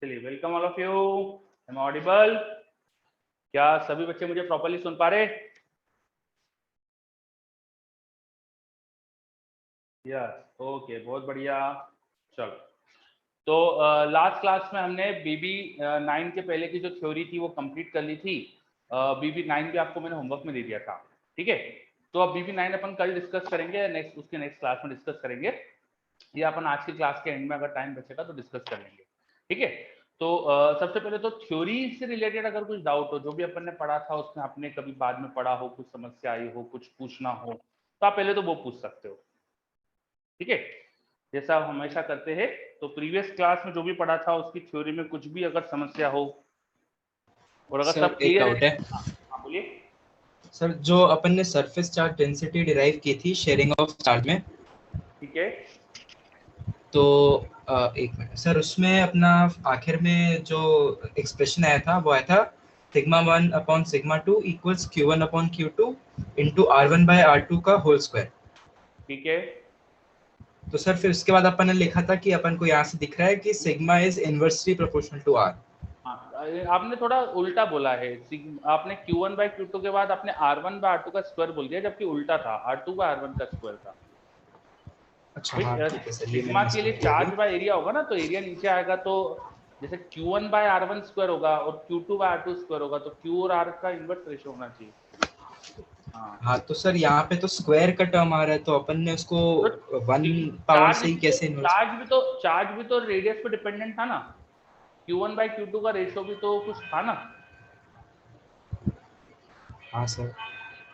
चलिए, welcome all of you. Am audible? क्या सभी बच्चे मुझे प्रॉपर्ली सुन पा रहे? यस, ओके, बहुत बढ़िया। चलो, तो लास्ट क्लास में हमने बीबी 9 के पहले की जो थ्योरी थी वो कंप्लीट कर ली थी। बीबी 9 भी आपको मैंने होमवर्क में दे दिया था, ठीक है। तो अब बीबी 9 अपन कल डिस्कस करेंगे, उसके नेक्स्ट क्लास में डिस्कस करेंगे, या अपन आज की क्लास के एंड में अगर टाइम बचेगा तो डिस्कस कर लेंगे, ठीक है। तो सबसे पहले तो थ्योरी से रिलेटेड अगर कुछ डाउट हो, जो भी अपन ने पढ़ा था उसमें आपने कभी बाद में पढ़ा हो, कुछ समस्या आई हो, कुछ पूछना हो, तो आप पहले तो वो पूछ सकते हो, ठीक है, जैसा आप हमेशा करते हैं। तो प्रीवियस क्लास में जो भी पढ़ा था उसकी थ्योरी में कुछ भी अगर समस्या हो और अगर सर सब एक क्लियर डाउट है। हाँ बोलिए। सर जो अपन ने सरफेस चार्ज डेंसिटी डिराइव की थी शेयरिंग ऑफ चार्ज में, ठीक है, तो एक मिनट सर, उसमें अपना आखिर में जो एक्सप्रेशन आया था वो आया था sigma 1 upon sigma 2 equals Q1 upon Q2 into R1 by R2 का होल स्क्वायर। ठीक है। तो सर फिर उसके बाद अपन ने लिखा था कि अपन को यहाँ से दिख रहा है कि sigma is inversely proportional to R। हाँ, आपने थोड़ा उल्टा बोला है। आपने Q1 बाय Q2 के बाद आपने R1 बाय R2 का स्क्वायर बोल दिया, जबकि उल्टा था, R2 बाय R1 का स्क्वायर था। अच्छा हाँ ठीक है सर, ये मैंने सिग्मा के लिए मिस्टेक किया चार्ज अभी। बाय एरिया होगा ना, तो एरिया नीचे आएगा, तो जैसे Q1 बाय R1 स्क्वायर होगा और Q2 बाय R2 स्क्वायर होगा, तो Q और R का इन्वर्स रेशियो होना चाहिए। हाँ, हाँ तो सर यहाँ पे तो स्क्वायर का टर्म आ रहा है, तो अपन ने उसको तो 1 पावर से ही कैसे इन्वर्स। चार्ज भी तो रेडियस पे डिपेंडेंट था ना। Q1 बाय Q2 का रेशियो भी तो कुछ था ना, हाँ सर।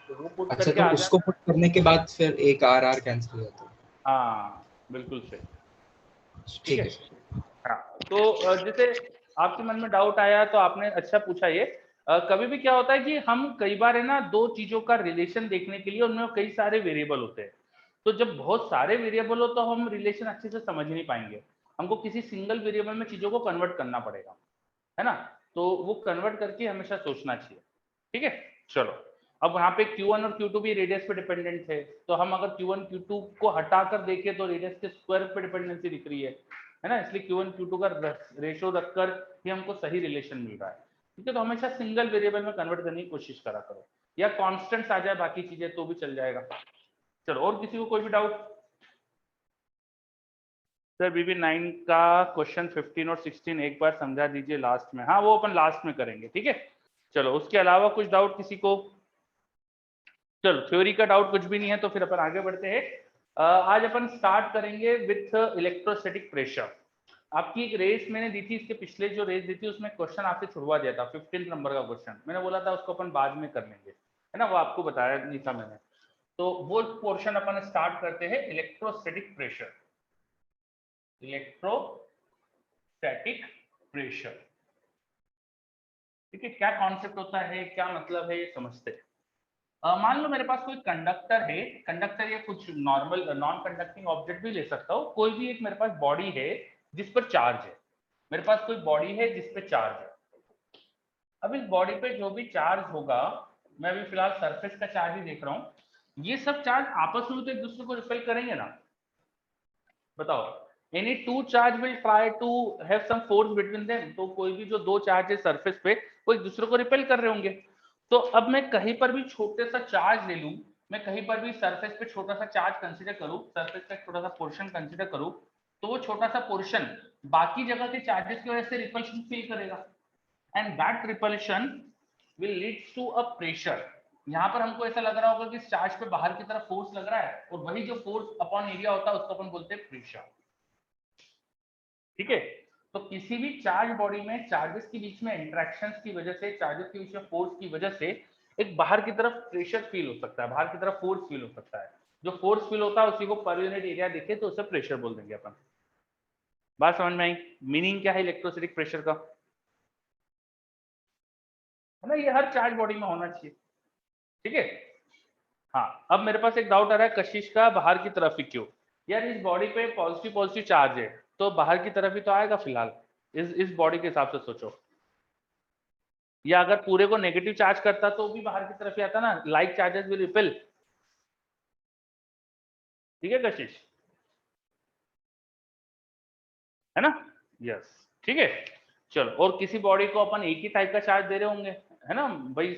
तो वो पुट अच्छा, करके तो आ उसको जाता है। पुट करने के बाद फिर एक आर आर कैंसिल हो जाता है। हाँ, बिल्कुल सही, ठीक ठीक है। है सर। हाँ, तो जैसे आपके मन में डाउट आया तो आपने अच्छा पूछा ये। कभी भी क्या होता है कि हम कई बार है ना, दो चीजों का रिलेशन देखने के लिए उनमें कई सारे वेरिएबल होते हैं। तो जब बहुत सारे वेरिएबल हो तो हम रिलेशन अच्छे से समझ नहीं पाएंगे, हमको किसी सिंगल वेरिएबल में चीजों को कन्वर्ट करना पड़ेगा, है ना। तो वो कन्वर्ट करके हमेशा सोचना चाहिए, ठीक है। चलो, अब यहाँ पे Q1 और Q2 भी रेडियस पे डिपेंडेंट है, तो हम अगर Q1 Q2 को हटाकर देखें तो रेडियस के स्क्वायर पे डिपेंडेंसी दिख रही है ना, इसलिए Q1 Q2 का रेशियो रखकर ही हमको सही रिलेशन मिल रहा है, ठीक है। तो हमेशा सिंगल वेरिएबल में कन्वर्ट करने की कोशिश करा करो, या कॉन्स्टेंट्स आ जाए बाकी चीजें तो भी चल जाएगा। चलो, और किसी को कोई भी डाउट? सर बीबी 9 का क्वेश्चन 15 और 16 एक बार समझा दीजिए लास्ट में। हाँ, वो अपन लास्ट में करेंगे, ठीक है। चलो, उसके अलावा कुछ डाउट किसी को? चलो, थ्योरी का डाउट कुछ भी नहीं है तो फिर अपन आगे बढ़ते हैं। आज अपन स्टार्ट करेंगे विथ इलेक्ट्रोस्टैटिक प्रेशर। आपकी एक रेस मैंने दी थी, इसके पिछले जो रेस दी थी उसमें क्वेश्चन आपसे छुड़वा दिया था, 15 नंबर का क्वेश्चन। मैंने बोला था उसको अपन बाद में कर लेंगे, है ना, वो आपको बताया नहीं था मैंने। तो वो पोर्शन अपन स्टार्ट करते हैं, इलेक्ट्रोस्टैटिक प्रेशर। इलेक्ट्रोस्टैटिक प्रेशर, ठीक है। क्या कॉन्सेप्ट होता है, क्या मतलब है, ये समझते हैं। मान लो मेरे पास कोई कंडक्टर है, कंडक्टर या कुछ नॉर्मल नॉन कंडक्टिंग ऑब्जेक्ट भी ले सकता हूँ, कोई भी एक मेरे पास बॉडी है जिस पर चार्ज है। मेरे पास कोई बॉडी है जिस पे चार्ज है। अब इस बॉडी पे जो भी चार्ज होगा, मैं अभी फिलहाल सरफेस का चार्ज ही देख रहा हूँ, ये सब चार्ज आपस में तो एक दूसरे को रिपेल करेंगे ना। बताओ, any two charge will try to have some force between them. तो कोई भी जो दो चार्ज है सरफेस पे, वो एक दूसरे को रिपेल कर रहे होंगे। तो अब मैं कहीं पर भी छोटे सा चार्ज ले लूं, मैं कहीं पर भी सरफेस पे छोटा सा चार्ज कंसीडर करूं, सरफेस का छोटा सा पोर्शन कंसीडर करूं, तो वो छोटा सा पोर्शन बाकी जगह के चार्जेस की वजह से रिपल्शन फील करेगा, and that repulsion will leads to a pressure. यहाँ पर हमको ऐसा लग रहा होगा कि चार्ज पे बाहर की तरफ फोर्स लग रहा है, और वही जो फोर्स अपॉन एरिया होता है उसको अपन बोलते हैं प्रेशर, ठीक है। तो किसी भी चार्ज बॉडी में चार्जेस के बीच में इंटरेक्शंस की वजह से, चार्जेस के बीच में फोर्स की वजह से एक बाहर की तरफ प्रेशर फील हो सकता है, बाहर की तरफ फोर्स फील हो सकता है। जो फोर्स फील होता है उसी को पर यूनिट एरिया दिखे तो उसे प्रेशर बोल देंगे अपन। बात समझ में आई? मीनिंग क्या है इलेक्ट्रोस्टैटिक प्रेशर का, है ना, ये हर चार्ज बॉडी में होना चाहिए, ठीक है। हाँ, अब मेरे पास एक डाउट आ रहा है कशिश का, बाहर की तरफ ही क्यों? यार, इस बॉडी पे पॉजिटिव पॉजिटिव चार्ज है, तो बाहर की तरफ ही तो आएगा फिलहाल। इस बॉडी के हिसाब से सोचो, या अगर पूरे को नेगेटिव चार्ज करता तो भी बाहर की तरफ ही आता ना, लाइक चार्जेस विल रिपेल, ठीक है कशिश, है ना। यस, ठीक है। चलो, और किसी बॉडी को अपन एक ही टाइप का चार्ज दे रहे होंगे, है ना भाई,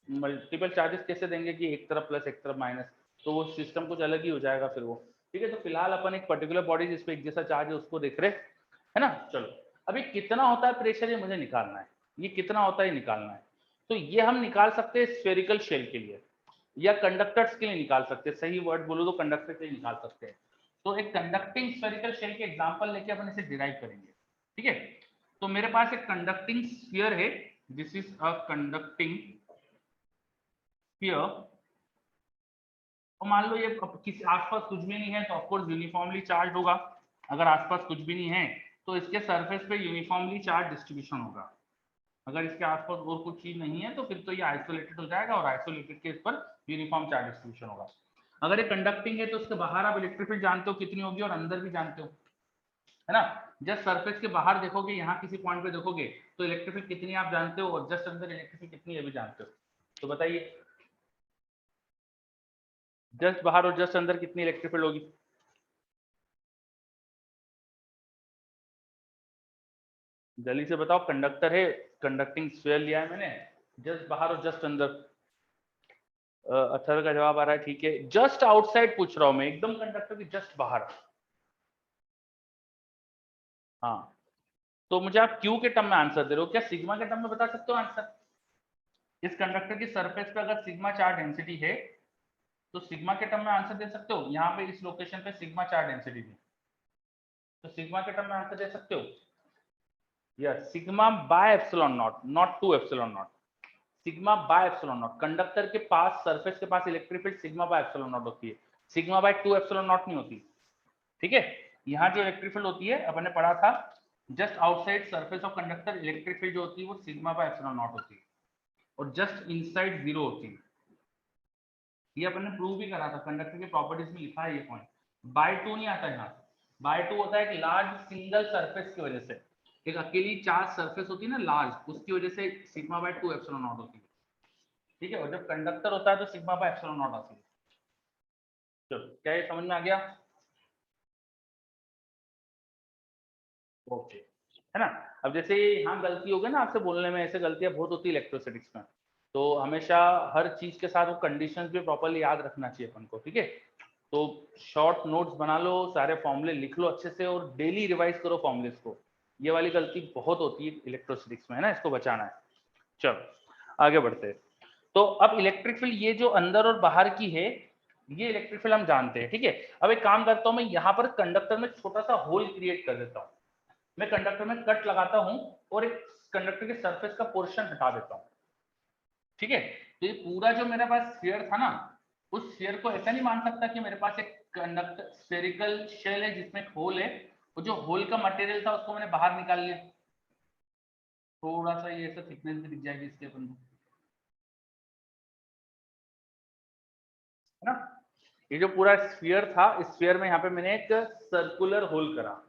मल्टीपल चार्जेस कैसे देंगे कि एक तरफ प्लस एक तरफ माइनस, तो वो सिस्टम कुछ अलग ही हो जाएगा फिर वो। ठीक है, तो फिलहाल अपन एक पर्टिकुलर बॉडी जिसपे एक जैसा चार्ज है उसको देख रहे, है ना। चलो, अभी कितना होता है प्रेशर, ये मुझे निकालना है, ये कितना होता है निकालना है। तो ये हम निकाल सकते हैं स्फेरिकल शेल के लिए या कंडक्टर्स के लिए निकाल सकते हैं, सही वर्ड बोलो तो कंडक्टर के लिए निकाल सकते हैं। तो एक कंडक्टिंग स्फेरिकल शेल के एग्जांपल लेके अपन इसे डिराइव करेंगे। ठीक है, तो मेरे पास एक कंडक्टिंग स्फीयर है, this is a conducting sphere. तो मान लो ये किसी आसपास कुछ भी नहीं है तो ऑफकोर्स यूनिफॉर्मली चार्ज होगा। अगर आसपास कुछ भी नहीं है तो इसके सरफेस पे यूनिफॉर्मली चार्ज डिस्ट्रीब्यूशन होगा। अगर इसके आसपास और कुछ चीज नहीं है तो फिर तो ये आइसोलेटेड हो जाएगा और आइसोलेटेड के इस पर यूनिफॉर्म चार्ज डिस्ट्रीब्यूशन होगा। अगर ये कंडक्टिंग है तो उसके बाहर आप इलेक्ट्रिक फील्ड जानते हो कितनी होगी और अंदर भी जानते हो, है ना। जस्ट सरफेस के बाहर देखोगे, यहाँ किसी पॉइंट पे देखोगे तो इलेक्ट्रिक फील्ड कितनी आप जानते हो और जस्ट अंदर इलेक्ट्रिक फील्ड कितनी है भी जानते हो। तो बताइए, जस्ट बाहर और जस्ट अंदर कितनी इलेक्ट्रिक फील्ड होगी? जल्दी से बताओ, कंडक्टर है, कंडक्टिंग स्फीयर लिया है मैंने, जस्ट बाहर और जस्ट अंदर। अथर का जवाब आ रहा है, ठीक है। जस्ट आउटसाइड पूछ रहा हूं मैं, एकदम कंडक्टर की जस्ट बाहर। हाँ, तो मुझे आप क्यू के टर्म में आंसर दे रहे हो, क्या सिग्मा के टर्म में बता सकते हो आंसर? इस कंडक्टर की सरफेस पे अगर सिग्मा चार्ज डेंसिटी है तो सिग्मा के टर्म में आंसर दे सकते हो। यहाँ पे इस लोकेशन पे सिग्मा चार्ज डेंसिटी थी तो सिग्मा के टर्म में आंसर दे सकते हो। Yes, sigma by epsilon naught, not two epsilon naught, sigma by epsilon naught. Conductor के पास, सरफेस के पास electric field sigma by epsilon naught होती है, sigma by two epsilon naught नहीं होती। ठीक है, यहाँ जो इलेक्ट्रिक फील्ड होती है अपन ने पढ़ा था, just outside surface of conductor electric field जो होती है वो सिग्मा बाय एप्सिलॉन नॉट होती है और जस्ट इनसाइड जीरो होती है। ये अपन ने प्रूव भी करा था, कंडक्टर के प्रॉपर्टीज में लिखा है ये पॉइंट। बाय टू नहीं आता यहाँ, बाय टू होता है एक लार्ज सिंगल सरफेस की वजह से, एक अकेली चार्ज सरफेस होती है ना लार्ज, उसकी वजह से sigma by two epsilon naught होती है। ठीक है, और जब कंडक्टर होता है तो सिग्मा बाय एप्सिलॉन नॉट आती है। चलो, क्या ये समझ में आ गया? ओके, है ना। अब जैसे यहाँ गलती हो गई ना आपसे बोलने में, ऐसे गलतियां बहुत होती है इलेक्ट्रोस्टैटिक्स में, तो हमेशा हर चीज के साथ वो कंडीशंस भी प्रॉपर्ली याद रखना चाहिए अपन को। ठीक है, तो शॉर्ट नोट्स बना लो, सारे फॉर्मूले लिख लो अच्छे से और डेली रिवाइज करो फॉर्मूलेस को। ये वाली गलती बहुत होती है इलेक्ट्रोस्टैटिक्स में, है ना, इसको बचाना है। चलो आगे बढ़ते हैं। तो अब इलेक्ट्रिक फील्ड ये जो अंदर और बाहर की है, ये इलेक्ट्रिक फील्ड हम जानते हैं। ठीक है, अब एक काम करता हूँ, मैं यहाँ पर कंडक्टर में छोटा सा होल क्रिएट कर देता हूँ। मैं कंडक्टर में कट लगाता हूं और एक कंडक्टर के सरफेस का पोर्शन हटा देता हूं। ठीक है, तो ये पूरा जो मेरे पास स्फीयर था ना, उस स्फीयर को ऐसा नहीं मान सकता कि मेरे पास एक कंडक्टर स्फेरिकल शेल है जिसमें एक होल है, और जो होल का मटेरियल था उसको मैंने बाहर निकाल लिया। थोड़ा सा ये ऐसा थिकनेस भी दिख जाएगी इसके अपन को, है ना। ये जो पूरा स्फीयर था, इस स्फीयर में यहाँ पे मैंने एक सर्कुलर होल करा।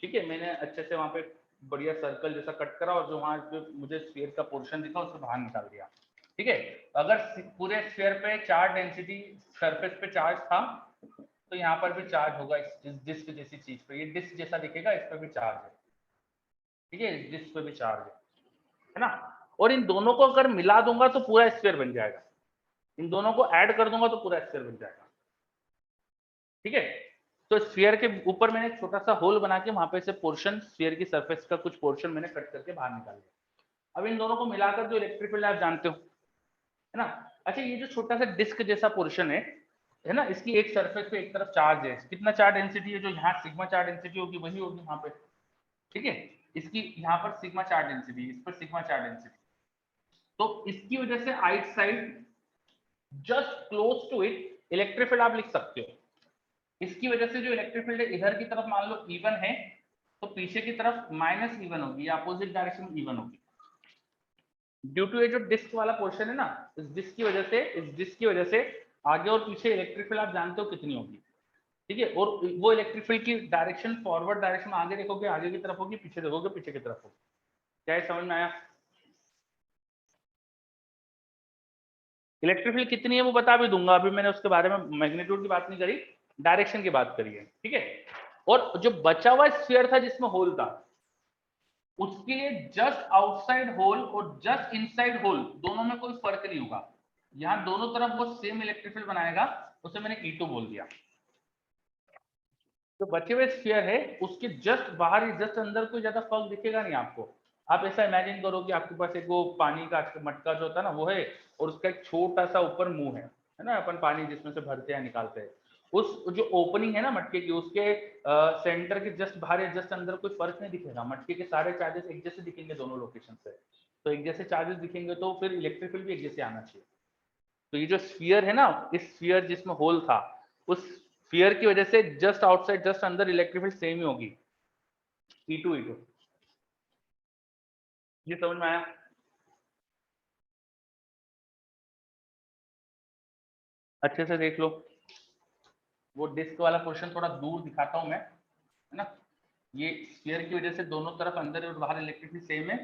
ठीक है, मैंने अच्छे से वहां पे बढ़िया सर्कल जैसा कट करा और जो वहां पे मुझे स्फीयर का पोर्शन दिखा उसको बाहर निकाल दिया। ठीक है, अगर पूरे स्फीयर पे चार्ज डेंसिटी, सरफेस पे चार्ज था तो यहाँ पर भी चार्ज होगा इस डिस्क जैसी चीज पे, ये डिस्क जैसा दिखेगा, इस पर भी चार्ज है। ठीक है, इस डिस्क पे भी चार्ज है ना। और इन दोनों को अगर मिला दूंगा तो पूरा स्फीयर बन जाएगा, इन दोनों को ऐड कर दूंगा तो पूरा स्फीयर बन जाएगा। ठीक है, तो स्फीयर के ऊपर मैंने एक छोटा सा होल बना के वहां पे से पोर्शन, स्फीयर की सरफेस का कुछ पोर्शन मैंने कट करके बाहर निकाल दिया। अब इन दोनों को मिलाकर जो इलेक्ट्रिक फील्ड आप जानते हो, है ना। अच्छा, ये जो छोटा सा डिस्क जैसा पोर्शन है ना, इसकी एक सरफेस पे एक तरफ चार्ज है, कितना चार्ज डेंसिटी है, जो यहाँ सिग्मा चार्ज डेंसिटी होगी वही होगी वहां पे। ठीक है, इसकी यहाँ पर सिग्मा चार्ज डेंसिटी, इस पर सिग्मा चार्ज डेंसिटी, तो इसकी वजह से outside just close to it electric field आप लिख सकते हो। इसकी वजह से जो इलेक्ट्रिक फील्ड है इधर की तरफ मान लो इवन है, तो पीछे की तरफ माइनस इवन होगी या अपोजिट डायरेक्शन में इवन होगी। ड्यू टू ये जो डिस्क वाला पोर्शन है ना, इस डिस्क की वजह से, इस डिस्क की वजह से आगे और पीछे इलेक्ट्रिक फील्ड आप जानते हो कितनी होगी। ठीक है, और वो इलेक्ट्रिक फील्ड की डायरेक्शन फॉरवर्ड डायरेक्शन में आगे देखोगे आगे की तरफ होगी, पीछे देखोगे पीछे की तरफ होगी। क्या ये समझ में आया? इलेक्ट्रिक फील्ड कितनी है वो बता भी दूंगा, अभी मैंने उसके बारे में मैग्नीट्यूड की बात नहीं करी, डायरेक्शन की बात करी है। ठीक है, और जो बचा हुआ स्फीयर था जिसमें होल था, उसके लिए जस्ट आउटसाइड होल और जस्ट इनसाइड होल दोनों में कोई फर्क नहीं होगा। यहाँ दोनों तरफ वो सेम इलेक्ट्रिक फील्ड बनाएगा, उसे मैंने E2 बोल दिया। तो बचे हुए स्फीयर है उसके जस्ट बाहर ही जस्ट अंदर कोई ज्यादा फर्क दिखेगा नहीं आपको। आप ऐसा इमेजिन करो कि आपके पास एक वो पानी का मटका जो होता है ना वो है, और उसका एक छोटा सा ऊपर मुंह है ना, अपन पानी जिसमें से भरते हैं निकालते हैं, उस जो ओपनिंग है ना मटके की, उसके सेंटर के जस्ट बाहर या जस्ट अंदर कोई फर्क नहीं दिखेगा। मटके के सारे चार्जेस एक जैसे दिखेंगे दोनों लोकेशन से, तो एक जैसे चार्जेस दिखेंगे तो फिर इलेक्ट्रिक फील्ड भी एक जैसे आना चाहिए। तो ये जो स्फीयर है ना, इस स्फीयर जिसमें होल था, उस स्फीयर की वजह से जस्ट आउटसाइड जस्ट अंदर इलेक्ट्रिक फील्ड सेम ही होगी, E2 E2। ये समझ में आया? अच्छे से देख लो। वो डिस्क वाला पोर्शन थोड़ा दूर दिखाता हूं मैं, है ना। ये स्फीयर की वजह से दोनों तरफ अंदर और बाहर इलेक्ट्रिक फील्ड सेम है,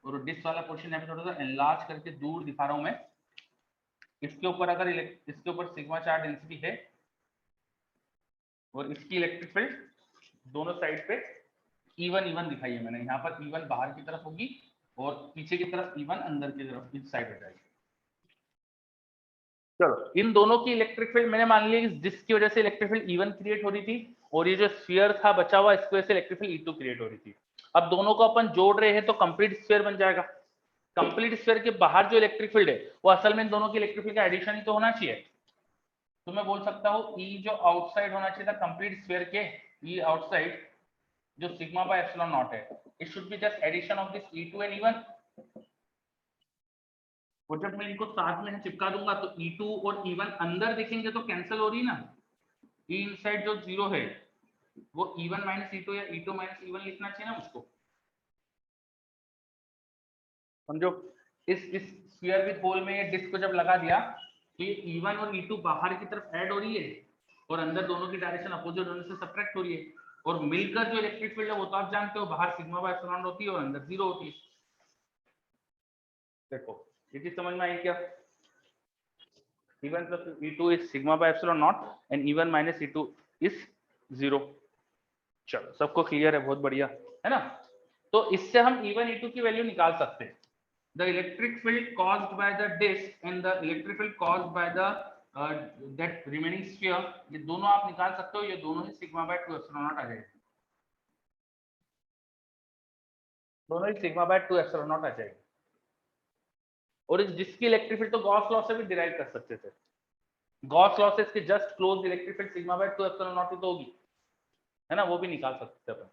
और डिस्क वाला पोर्शन यहाँ पे थोड़ा सा एनलार्ज करके दूर दिखा रहा हूं मैं। इसके ऊपर अगर इसके ऊपर सिग्मा चार्ज डेंसिटी है और इसकी इलेक्ट्रिक फील्ड दोनों साइड पे इवन इवन दिखाई है मैंने। यहाँ पर इवन बाहर की तरफ होगी और पीछे की तरफ इवन अंदर की तरफ इस साइड हो जाएगी। चलो, इन दोनों की इलेक्ट्रिक फील्ड मैंने मान लिया इस डिस्क की वजह से इलेक्ट्रिक फील्ड इवन क्रिएट हो रही थी, और ये जो स्फीयर था बचा हुआ इसकी वजह से इलेक्ट्रिक फील्ड E2 क्रिएट हो रही थी। अब दोनों को अपन जोड़ रहे हैं तो कंप्लीट स्फीयर बन जाएगा। कंप्लीट स्फीयर के बाहर जो इलेक्ट्रिक फील्ड है वो असल में इन दोनों की इलेक्ट्रिक फील्ड का एडिशन ही तो होना चाहिए। तो मैं बोल सकता हूँ E जो आउटसाइड होना चाहिए था कंप्लीट स्फीयर के, E आउटसाइड जो सिग्मा बाय एप्सिलॉन नॉट है, it should be just addition of this E2 and E1। और जब मैं इनको साथ में चिपका दूंगा तो E2 और E1 अंदर दिखेंगे तो कैंसिल हो रही ना। E इनसाइड जो 0 है वो E1 माइनस E2 या E2 माइनस E1 लिखना चाहिए ना उसको, समझो। इस स्फीयर विद होल में ये डिस्क को जब लगा दिया तो ये E1 और E2 बाहर की तरफ ऐड हो रही है और अंदर दोनों की डायरेक्शन अपोजिट होने से सब्ट्रैक्ट हो रही है, और मिलकर जो इलेक्ट्रिक फील्ड है वो तो आप जानते हो, बाहर सिग्मा बाय एप्सिलॉन होती है और अंदर 0 होती है। देखो ये चीज समझ में आई क्या? E1 plus E2 is sigma by epsilon naught and E1 minus E2 is 0। चलो सबको क्लियर है, बहुत बढ़िया है ना। तो इससे हम E1 E2 की वैल्यू निकाल सकते हैं। The electric field caused by the disc and the electric field caused by the that remaining sphere, ये दोनों आप निकाल सकते हो। ये दोनों ही सिग्मा बाय 2 एप्सिलॉन नॉट आ जाएगी, दोनों ही सिग्मा बाय 2 एप्सिलॉन नॉट आ जाएगी। और इस डिस्क की इलेक्ट्रिक फील्ड तो गॉस लॉ से भी डिराइव कर सकते थे। गॉस लॉ से इसके just close electric field sigma by 2 epsilon not ही तो होगी, है ना, वो भी निकाल सकते थे अपन।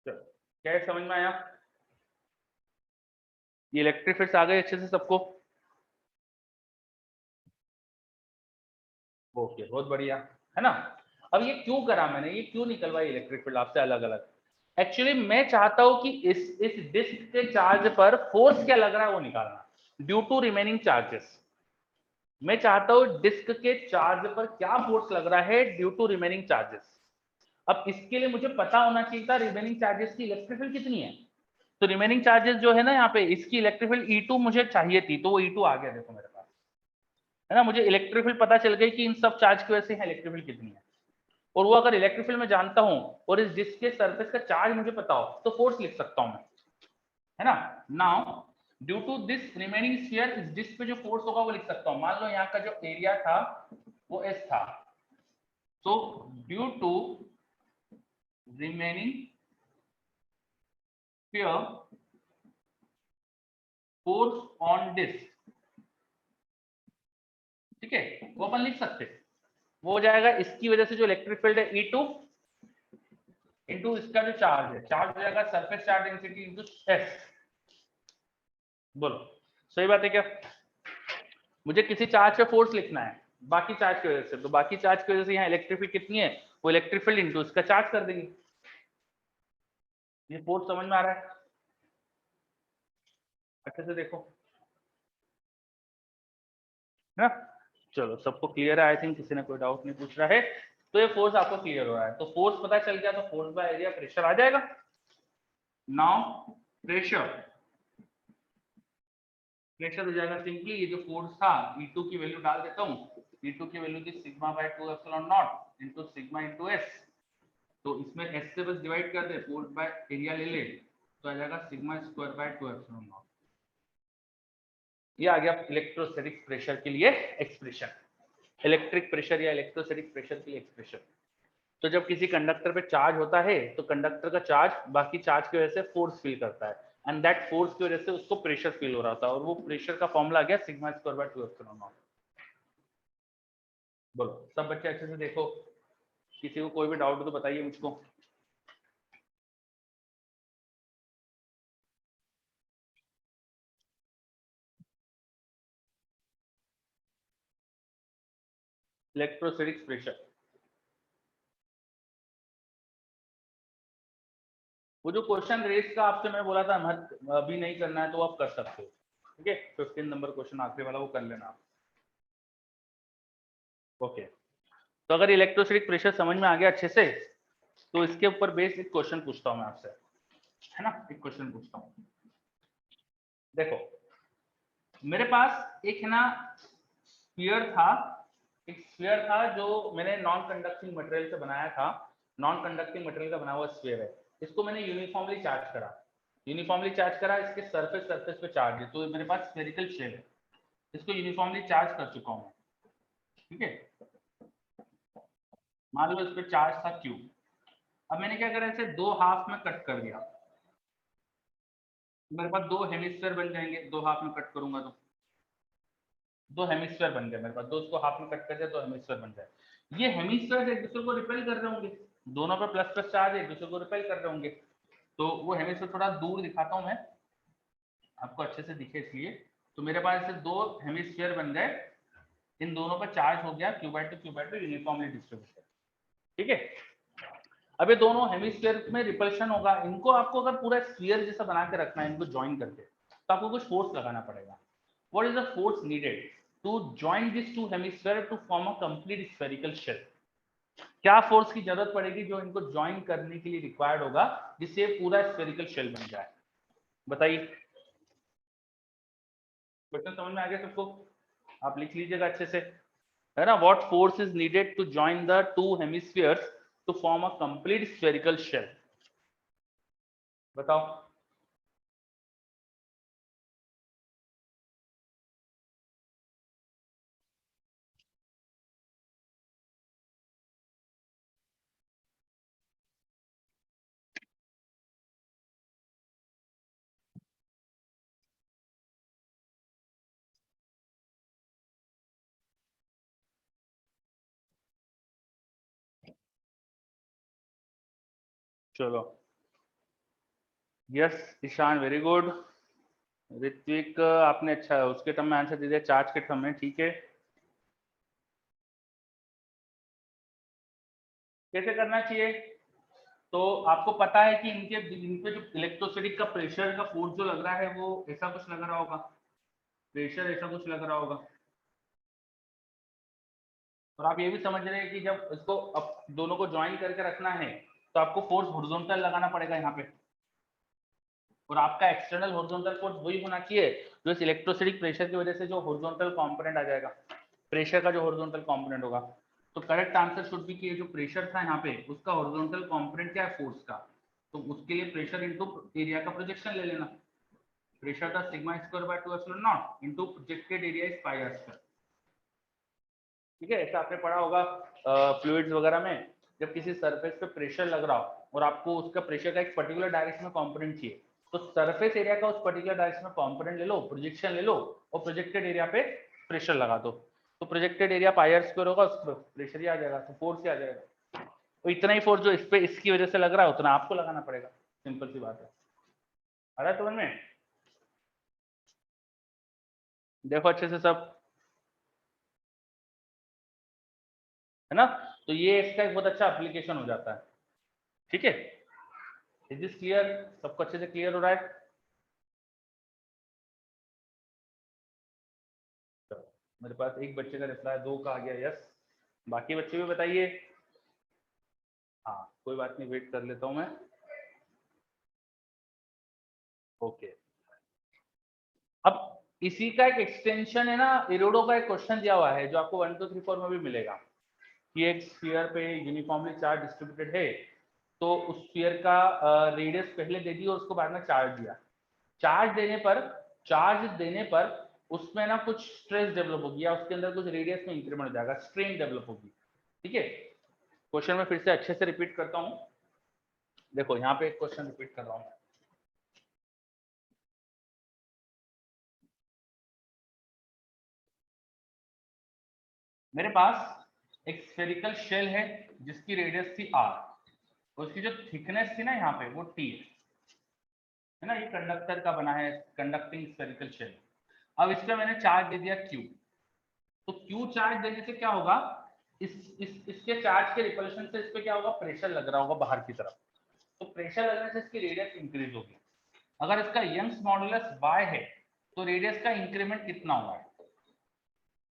चलो क्या समझ में आया? ये इलेक्ट्रिक फील्ड्स आ गए अच्छे से सबको? ओके, बहुत बढ़िया है ना। अब ये क्यों करा मैंने, ये क्यों निकलवाई इलेक्ट्रिक फील्ड आपसे अलग अलग? एक्चुअली मैं चाहता हूं कि इस डिस्क के चार्ज पर फोर्स क्या लग रहा है वो निकालना, ड्यू टू रिमेनिंग चार्जेस। मैं चाहता हूं डिस्क के चार्ज पर क्या फोर्स लग रहा है ड्यू टू रिमेनिंग चार्जेस। अब इसके लिए मुझे पता होना चाहिए था रिमेनिंग चार्जेस की इलेक्ट्रिक फील्ड कितनी है। तो रिमेनिंग चार्जेस जो है ना यहाँ पे, इसकी इलेक्ट्रिक फील्ड E2 मुझे चाहिए थी, तो वो E2 आ गया देखो मेरे पास, है ना। मुझे इलेक्ट्रिक फील्ड पता चल गई कि इन सब चार्ज की वजह से इलेक्ट्रिक फील्ड कितनी है, और वो अगर इलेक्ट्रिक फील्ड में जानता हूं और इस डिस्क के सरफेस का चार्ज मुझे पता हो तो फोर्स लिख सकता हूं मैं, है ना। Now due to this remaining sphere, इस डिस्क पे जो फोर्स होगा वो लिख सकता हूं। मान लो यहाँ का जो एरिया था वो S था, so due to remaining sphere force on disc, ठीक है, वो अपन लिख सकते हैं। वो हो जाएगा इसकी वजह से जो इलेक्ट्रिक फील्ड है E2 इंटू इसका जो चार्ज है, चार्ज हो जाएगा surface charge density into S। बोलो सही बात है क्या? मुझे किसी चार्ज पे फोर्स लिखना है बाकी चार्ज की वजह से, तो बाकी चार्ज की वजह से यहाँ इलेक्ट्रिक फील्ड कितनी है, वो इलेक्ट्रिक फील्ड इंटू इसका चार्ज कर देंगे। ये फोर्स समझ में आ रहा है? अच्छे से देखो, है ना। चलो सबको क्लियर है आई थिंक, किसी ने कोई डाउट नहीं पूछ रहा है। तो ये फोर्स आपको क्लियर हो रहा है, तो फोर्स पता चल गया, तो फोर्स बाय एरिया प्रेशर आ जाएगा। नाउ प्रेशर, प्रेशर हो जाएगा सिंपली, ये जो फोर्स था E2 की वैल्यू डाल देता हूँ। E2 की वैल्यू थी sigma by 2 epsilon not into sigma into S। तो इसमें एस से बस डिवाइड कर दे, फोर्स बाय एरिया ले ले तो आ जाएगा sigma square by 2 epsilon not. ये आ गया इलेक्ट्रोस्टैटिक प्रेशर के लिए एक्सप्रेशन, इलेक्ट्रिक प्रेशर या इलेक्ट्रोस्टैटिक प्रेशर के लिए एक्सप्रेशन। तो जब किसी कंडक्टर पे चार्ज होता है तो कंडक्टर का चार्ज बाकी चार्ज की वजह से फोर्स फील करता है, एंड दैट फोर्स की वजह से उसको प्रेशर फील हो रहा था, और वो प्रेशर का फॉर्मूला आ गया sigma square by 2 epsilon not. बोलो सब बच्चे अच्छे से देखो, किसी को कोई भी डाउट हो तो बताइए मुझको। इलेक्ट्रोस्टैटिक प्रेशर, वो जो क्वेश्चन रेस का आपसे मैं बोला था मत अभी नहीं करना है तो आप कर सकते हो, ठीक है। 15 नंबर क्वेश्चन आखिरी वाला वो कर लेना। ओके, तो अगर इलेक्ट्रोस्टैटिक प्रेशर समझ में आ गया अच्छे से, तो इसके ऊपर बेस्ड एक क्वेश्चन पूछता हूँ मैं आपसे, है ना। एक क्वेश्चन पूछता हूँ, देखो मेरे पास एक है ना स्फीयर था, एक स्फीयर था जो मैंने नॉन कंडक्टिंग मटेरियल से बनाया था, नॉन कंडक्टिंग मटेरियल का बना हुआ स्फीयर है। इसको मैंने यूनिफॉर्मली चार्ज करा, यूनिफॉर्मली चार्ज करा, इसके सरफेस पे चार्ज है, तो मेरे पास स्फेरिकल शेल है। इसको यूनिफॉर्मली चार्ज कर चुका हूँ, ठीक है। मान लो इस पे चार्ज था Q। अब मैंने क्या करा, इसे दो हाफ में कट कर दिया, मेरे पास दो हेमिस्फीयर बन जाएंगे, दो हाफ में कट करूंगा तो दो हेमिस्फीयर बन गए मेरे पास, दो उसको हाफ में कट कर दिया तो हेमिस्फीयर बन जाए। ये हेमिस्फीयर एक दूसरे को रिपेल कर रहे होंगे, दोनों पे प्लस प्लस चार्ज एक दूसरे को रिपेल कर रहे होंगे, तो वो हेमिस्फीयर थोड़ा दूर दिखाता हूँ मैं आपको अच्छे से दिखे इसलिए। तो मेरे पास ऐसे दो हेमिस्फीयर बन गए, इन दोनों पर चार्ज हो गया Q/2 यूनिफॉर्मली डिस्ट्रीब्यूटेड, ठीक है। अब ये दोनों हेमिस्फीयर में रिपल्शन होगा, इनको आपको अगर पूरा स्फीयर जैसा बना के रखना है इनको ज्वाइन करके, तो आपको कुछ फोर्स लगाना पड़ेगा। What is the force needed to join this two hemisphere to form a complete spherical shell? क्या फोर्स की जरूरत पड़ेगी जो इनको ज्वाइन करने के लिए रिक्वायर्ड होगा, जिससे पूरा स्फेरिकल शेल बन जाए? बताइए, क्वेश्चन समझ में आ गया सबको? आप लिख लीजिएगा अच्छे से, है ना। What force is needed to join the two hemispheres to form a complete spherical shell? बताओ। चलो, yes Ishan, very good. Ritvik आपने अच्छा उसके टर्म में आंसर दे दिया, चार्ज के टर्म में, ठीक है। कैसे करना चाहिए? तो आपको पता है कि इनपे जो इलेक्ट्रोस्टैटिक का प्रेशर का फोर्स जो लग रहा है वो ऐसा कुछ लग रहा होगा, प्रेशर ऐसा कुछ लग रहा होगा। और आप ये भी समझ रहे हैं कि जब इसको अब दोनों को ज्वाइन करके रखना है तो आपको फोर्स हॉरिजॉन्टल लगाना पड़ेगा यहाँ पे, और आपका एक्सटर्नल हॉरिजॉन्टल फोर्स वही होना चाहिए जो इस इलेक्ट्रोस्टैटिक प्रेशर की वजह से जो हॉरिजॉन्टल कंपोनेंट आ जाएगा, प्रेशर का जो हॉरिजॉन्टल कंपोनेंट होगा। तो करेक्ट आंसर शुड बी कि जो प्रेशर था यहाँ पे उसका हॉरिजॉन्टल कंपोनेंट क्या है, फोर्स का। तो उसके लिए प्रेशर इनटू एरिया का प्रोजेक्शन ले लेना। प्रेशर था sigma square by 2 epsilon not into projected area is pi r square, ठीक है। ऐसा आपने पढ़ा होगा फ्लूइड्स वगैरह में, जब किसी सरफेस पे प्रेशर लग रहा हो और आपको उसका प्रेशर का एक पर्टिकुलर डायरेक्शन में कंपोनेंट चाहिए, तो सरफेस एरिया का उस पर्टिकुलर डायरेक्शन में कंपोनेंट ले लो, प्रोजेक्शन ले लो, और प्रोजेक्टेड एरिया पे प्रेशर लगा दो, तो projected area pi r square होगा, उस प्रेशर ही आ जाएगा, तो फोर्स ही आ जाएगा। तो इतना ही फोर्स जो इस पे इसकी वजह से लग रहा है उतना आपको लगाना पड़ेगा, सिंपल सी बात है। आ रहा है समझ में? देखो अच्छे से सब, है ना। तो ये इसका एक बहुत अच्छा एप्लीकेशन हो जाता है, ठीक है। Is this clear? सबको अच्छे से क्लियर हो रहा है? मेरे पास एक बच्चे का रिप्लाई, दो का आ गया यस, बाकी बच्चे भी बताइए। हाँ कोई बात नहीं, वेट कर लेता हूँ मैं। ओके, अब इसी का एक एक्सटेंशन है ना, इरोडो का एक क्वेश्चन दिया हुआ है जो आपको 1 2 3 4 में भी मिलेगा कि एक स्फीयर पे यूनिफॉर्मली चार्ज डिस्ट्रीब्यूटेड है, तो उस स्फीयर का रेडियस पहले दे दी और उसको बाद में चार्ज दिया। चार्ज देने पर उसमें ना कुछ स्ट्रेस डेवलप होगी या उसके अंदर कुछ रेडियस में इंक्रीमेंट हो जाएगा, स्ट्रेन डेवलप होगी। ठीक है, क्वेश्चन में फिर से अच्छे से रिपीट करता हूँ। देखो यहाँ पे एक क्वेश्चन रिपीट कर रहा हूँ। मेरे पास एक स्फेरिकल शेल है जिसकी रेडियस थी r, उसकी जो थिकनेस थी ना यहाँ पे वो t है ना, ये कंडक्टर का बना है, कंडक्टिंग स्फेरिकल शेल। अब इस पे मैंने चार्ज दे दिया q, तो q चार्ज देने से क्या होगा, इसके चार्ज के रिपल्शन से इस पे क्या होगा, प्रेशर लग रहा होगा बाहर की तरफ, तो प्रेशर लगने से इसकी रेडियस इंक्रीज होगी। अगर इसका यंग्स मॉडुलस y है तो रेडियस का इंक्रीमेंट कितना हुआ है,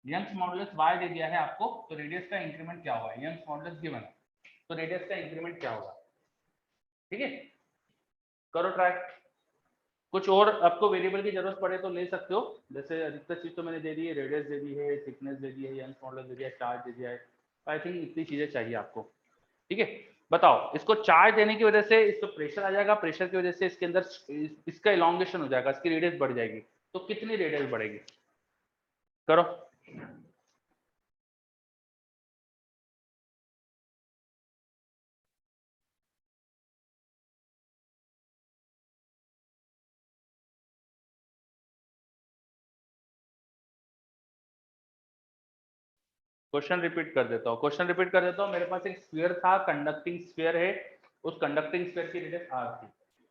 यंग्स मॉडुलस y दे दिया है आपको, तो रेडियस का इंक्रीमेंट क्या होगा, यंग्स मॉडुलस गिवन है तो रेडियस का इंक्रीमेंट क्या होगा। ठीक है, करो ट्राई। कुछ और आपको वेरिएबल की जरूरत पड़े तो ले सकते हो, जैसे अधिकतर चीज तो मैंने दे दी है, रेडियस दे दी है, थिकनेस दे दी है, यंग्स मॉडुलस दे दिया है, चार्ज दे दिया है, आई थिंक इतनी चीजें चाहिए आपको। ठीक है, बताओ, इसको चार्ज देने की वजह से इस पर प्रेशर आ जाएगा, प्रेशर की वजह से इसके अंदर इसका इलॉन्गेशन हो जाएगा, इसकी रेडियस बढ़ जाएगी, तो कितनी रेडियस बढ़ेगी, करो। क्वेश्चन रिपीट कर देता हूँ, मेरे पास एक स्फीयर था, कंडक्टिंग स्फीयर है, उस कंडक्टिंग स्फीयर की रेडियस r थी,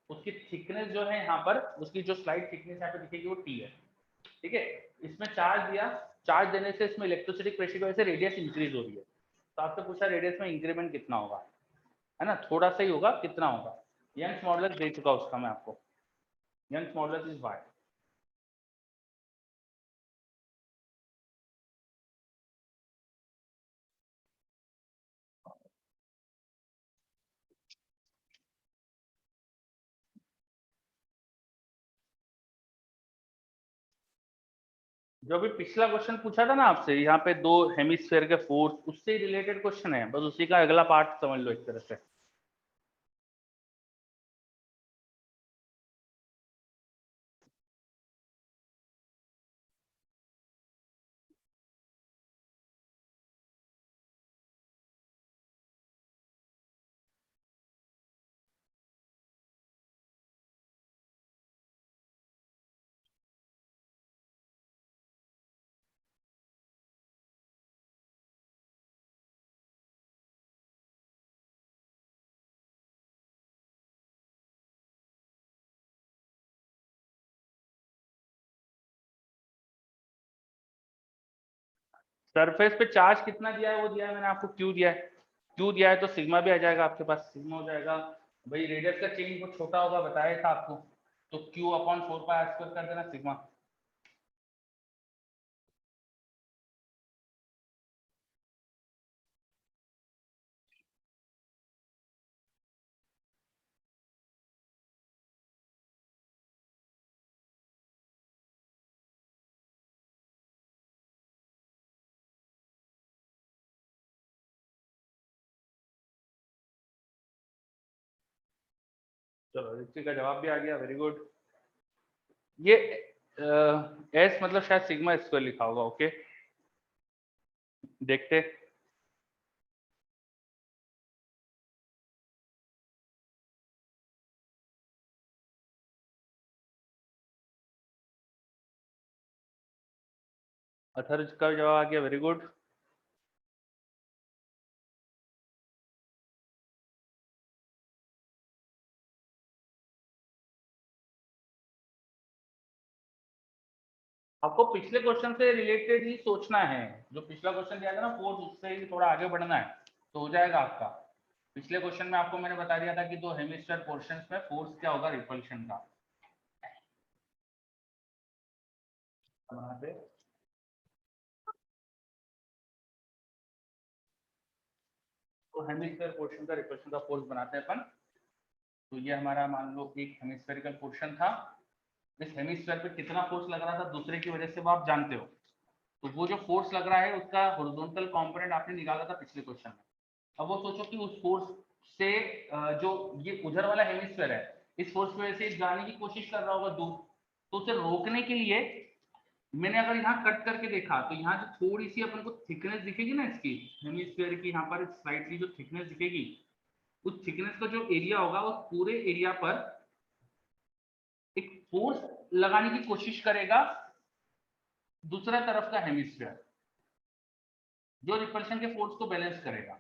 उसकी थिकनेस जो है यहाँ पर, उसकी जो स्लाइड थिकनेस यहाँ पे दिखेगी वो t है। ठीक है, इसमें चार्ज दिया, चार्ज देने से इसमें इलेक्ट्रोस्टैटिक प्रेशर की वजह से रेडियस इंक्रीज हो रही है, तो आपसे पूछा रेडियस में इंक्रीमेंट कितना होगा, है ना, थोड़ा सा ही होगा, कितना होगा, यंग्स मॉडुलस दे चुका उसका मैं आपको, यंग्स मॉडुलस इज y। जो भी पिछला क्वेश्चन पूछा था ना आपसे, यहाँ पे दो हेमिस्फेयर के फोर्स, उससे रिलेटेड क्वेश्चन है, बस उसी का अगला पार्ट समझ लो एक तरह से। सरफेस पे चार्ज कितना दिया है वो दिया है मैंने आपको, क्यू दिया है, क्यू दिया है तो सिग्मा भी आ जाएगा आपके पास, सिग्मा हो जाएगा। भाई रेडियस का चेंज बहुत छोटा होगा बताया था आपको, तो क्यू अपॉन 4 पाई r² कर देना सिग्मा। चलो ऋतिक का जवाब भी आ गया, वेरी गुड। ये एस मतलब शायद सिग्मा स्क्वायर लिखा होगा, ओके देखते। अथर्व का जवाब आ गया, वेरी गुड। आपको पिछले क्वेश्चन से रिलेटेड ही सोचना है, जो पिछला क्वेश्चन दिया था ना फोर्स, उससे ही थोड़ा आगे बढ़ना है तो हो जाएगा आपका। पिछले क्वेश्चन में आपको मैंने बता दिया था कि दो हेमिस्फीयर पोर्शंस में फोर्स क्या होगा रिपल्शन का। वहां पे तो हेमिस्फीयर पोर्शन का रिपल्शन का फोर्स बनाते हैं अपन। तो ये हमारा मान लो एक हेमिस्फेरिकल पोर्शन था, इस हेमिस्फीयर पे कितना फोर्स लग रहा था दूसरे की वजह से वो आप जानते हो, तो वो जो फोर्स लग रहा है उसका हॉरिजॉन्टल कंपोनेंट आपने निकाला था पिछले क्वेश्चन में, अब वो सोचो कि उस फोर्स से जो ये उधर वाला हेमिस्फीयर है, इस फोर्स की वजह से जाने की कोशिश कर रहा होगा दूर, तो उसे रोकने के लिए मैंने अगर यहाँ कट करके देखा तो यहाँ जो थोड़ी सी अपन को थिकनेस दिखेगी ना इसकी हेमिस्फीयर की, यहाँ पर स्लाइटली जो थिकनेस दिखेगी, उस थिकनेस का जो एरिया होगा उस पूरे एरिया पर एक फोर्स लगाने की कोशिश करेगा दूसरा तरफ का हेमिस्फीयर, जो रिपल्शन के फोर्स को बैलेंस करेगा,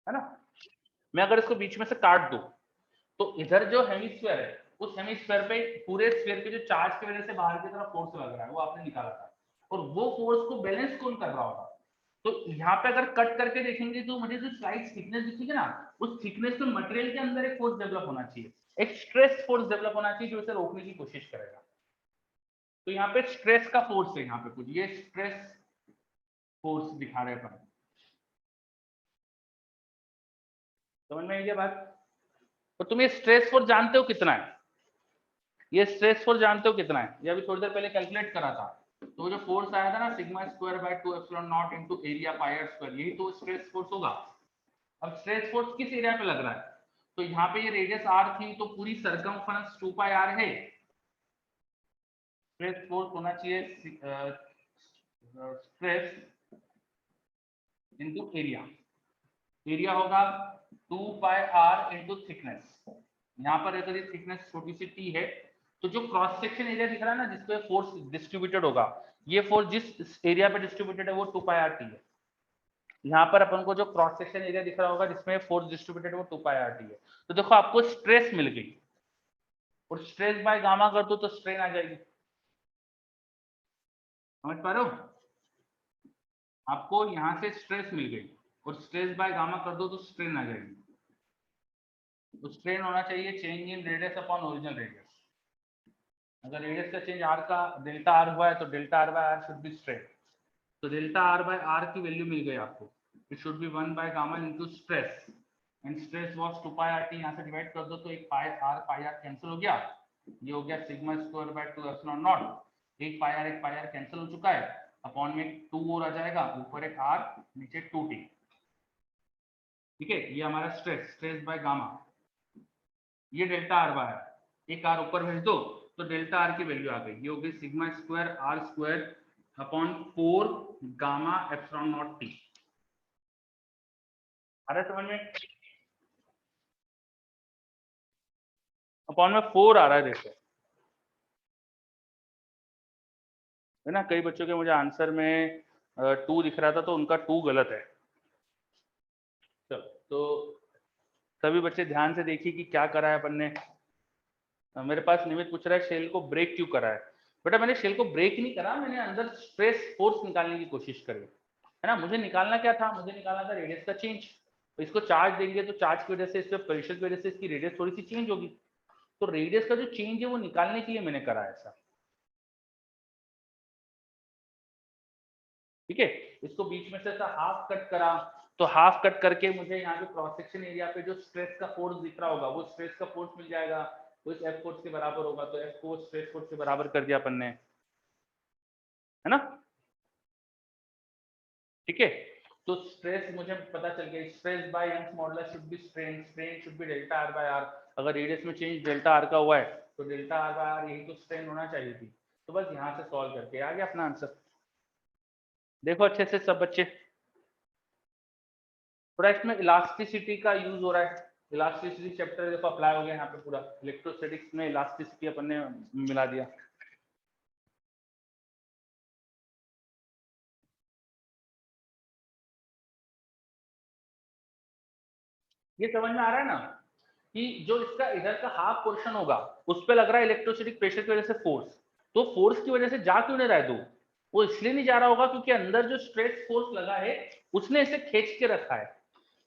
है ना। मैं अगर इसको बीच में से काट दूं तो इधर जो हेमिस्फीयर है उस हेमिस्फीयर पे पूरे स्फीयर पे जो चार्ज की वजह से बाहर की तरफ फोर्स लग रहा है वो आपने निकाला था, और वो फोर्स को बैलेंस कौन कर रहा होगा। तो यहाँ पे अगर कट करके देखेंगे तो मुझे जो स्लाइड थिकनेस दिखेगी ना, उस थिकनेस में मटेरियल के अंदर एक फोर्स डेवलप होना चाहिए, एक स्ट्रेस फोर्स डेवलप होना चाहिए जो इसे रोकने की कोशिश करेगा। तो यहाँ पे स्ट्रेस का फोर्स है, यहाँ पे कुछ ये स्ट्रेस फोर्स दिखा रहे हैं। समझ में आई बात। तो तुम ये स्ट्रेस फोर्स जानते हो कितना है, ये स्ट्रेस फोर्स जानते हो कितना है, ये अभी थोड़ी देर पहले कैलकुलेट करा था। तो वो जो फोर्स आया था ना sigma square by 2 epsilon not into area pi r square, यही तो स्ट्रेस फोर्स होगा। अब स्ट्रेस फोर्स किस एरिया पे लग रहा है, तो यहाँ पे ये रेडियस आर थी तो पूरी सरकमफरेंस 2 पाई आर है। स्ट्रेस फोर्स होना चाहिए स्ट्रेस इनटू एरिया, एरिया होगा 2 पाई आर इनटू थिकनेस। यहाँ पर अगर ये थिकनेस छोटी सी टी है तो जो क्रॉस सेक्शन एरिया दिख रहा है ना जिसपे फोर्स डिस्ट्रीब्यूटेड होगा, ये फोर्स जिस एरिया पे डिस्ट्रीब्यूटेड है वो 2 पाई आर टी है। यहाँ पर अपन को जो क्रॉस सेक्शन एरिया दिख रहा होगा जिसमें फोर्स डिस्ट्रीब्यूटेड है वो 2 पाई आर टी है। तो देखो आपको स्ट्रेस मिल गई, और स्ट्रेस बाय गामा कर दो तो स्ट्रेन आ जाएगी। समझ पा रहे हो, आपको यहाँ से स्ट्रेस मिल गई और स्ट्रेस बाय गामा कर दो तो स्ट्रेन आ जाएगी। तो स्ट्रेन होना चाहिए change in radius upon original radius. अगर रेडियस का चेंज आर का डेल्टा आर हुआ है तो delta are by r should be strain. तो डेल्टा आर बाय आर की वैल्यू मिल गई आपको, it should be 1 by gamma into stress, and stress was 2 pi r t. यहाँ से डिवाइड कर दो तो एक पाई आर कैंसिल हो गया, ये हो गया sigma square by 2 epsilon not, एक पाई आर कैंसिल हो चुका है, अपॉन में 2 और आ जाएगा, ऊपर एक आर नीचे 2t। ठीक है, ये हमारा स्ट्रेस बाय गामा, ये डेल्टा आर बाय आर, एक आर ऊपर भेज दो तो डेल्टा आर की वैल्यू आ गई, ये हो गई sigma square R square upon 4 gamma epsilon naught T. आ रहा है समझ में, अपॉन में 4 आ रहा है देखो, है ना। कई बच्चों के मुझे आंसर में 2 दिख रहा था तो उनका 2 गलत है। चलो तो सभी बच्चे ध्यान से देखिए कि क्या करा है अपन ने। मेरे पास निमित पूछ रहा है शेल को ब्रेक क्यों करा है। बेटा मैंने शेल को ब्रेक नहीं करा, मैंने अंदर स्ट्रेस फोर्स निकालने की कोशिश करी, है ना। मुझे निकालना क्या था, मुझे निकालना था रेडियस का चेंज। तो इसको चार्ज देंगे तो चार्ज की वजह से, इस पे प्रेशर की वजह से इसकी रेडियस थोड़ी सी चेंज होगी, तो रेडियस का जो चेंज है वो निकालने के लिए मैंने करा ऐसा। ठीक है, इसको बीच में से ऐसा हाफ कट करा, तो हाफ कट करके मुझे यहाँ पे क्रॉस सेक्शन एरिया पे जो स्ट्रेस का फोर्स दिख रहा होगा वो स्ट्रेस का फोर्स मिल जाएगा, वो इस एफ फोर्स के बराबर होगा, तो एफ फोर्स स्ट्रेस फोर्स के बराबर कर दिया अपन ने, है ना। ठीक है, तो स्ट्रेस मुझे पता चल गया, stress by Young's modulus should be strain, strain should be delta are by r. अगर रेडियस में चेंज डेल्टा आर का हुआ है तो डेल्टा आर बाय आर यही तो स्ट्रेन होना चाहिए थी। तो बस यहाँ से सॉल्व करके आ गया अपना आंसर। देखो अच्छे से सब बच्चे, थोड़ा इसमें इलास्टिसिटी का यूज हो रहा है, इलास्टिसिटी चैप्टर देखो अप्लाई हो गया यहाँ पे पूरा, इलेक्ट्रोस्टैटिक्स में इलास्टिसिटी अपन ने मिला दिया। ये समझ में आ रहा है ना कि जो इसका इधर का हाफ पोर्शन होगा उस पे लग रहा है इलेक्ट्रोस्टैटिक प्रेशर की वजह से फोर्स, तो फोर्स की वजह से जा क्यों नहीं रहा है, वो इसलिए नहीं जा रहा होगा क्योंकि अंदर जो स्ट्रेस फोर्स लगा है उसने इसे खींच के रखा है।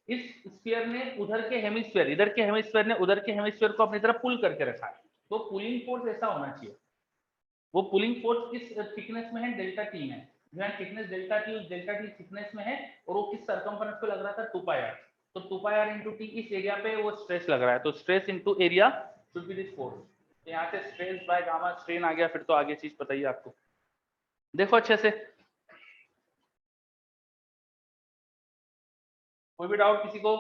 इस स्फीयर ने उधर के हेमिस्फीयर, इधर के हेमिस्फीयर ने उधर के हेमिस्फीयर को अपनी तरफ पुल करके रखा है, तो पुलिंग फोर्स ऐसा होना चाहिए। वो पुलिंग फोर्स किस थिकनेस में है, डेल्टा टी में, जो है थिकनेस डेल्टा टी, उस डेल्टा टी थिकनेस में है, और वो किस सरकमफरेंस पे लग रहा था, 2 पाई आर। तो 2 पाई आर इनटू टी, इस एरिया पे वो स्ट्रेस लग रहा है, तो stress into area should be this force. तो यहाँ से स्ट्रेस बाय गामा स्ट्रेन आ गया, फिर तो आगे चीज बताइए आपको। देखो अच्छे से, कोई भी डाउट किसी को?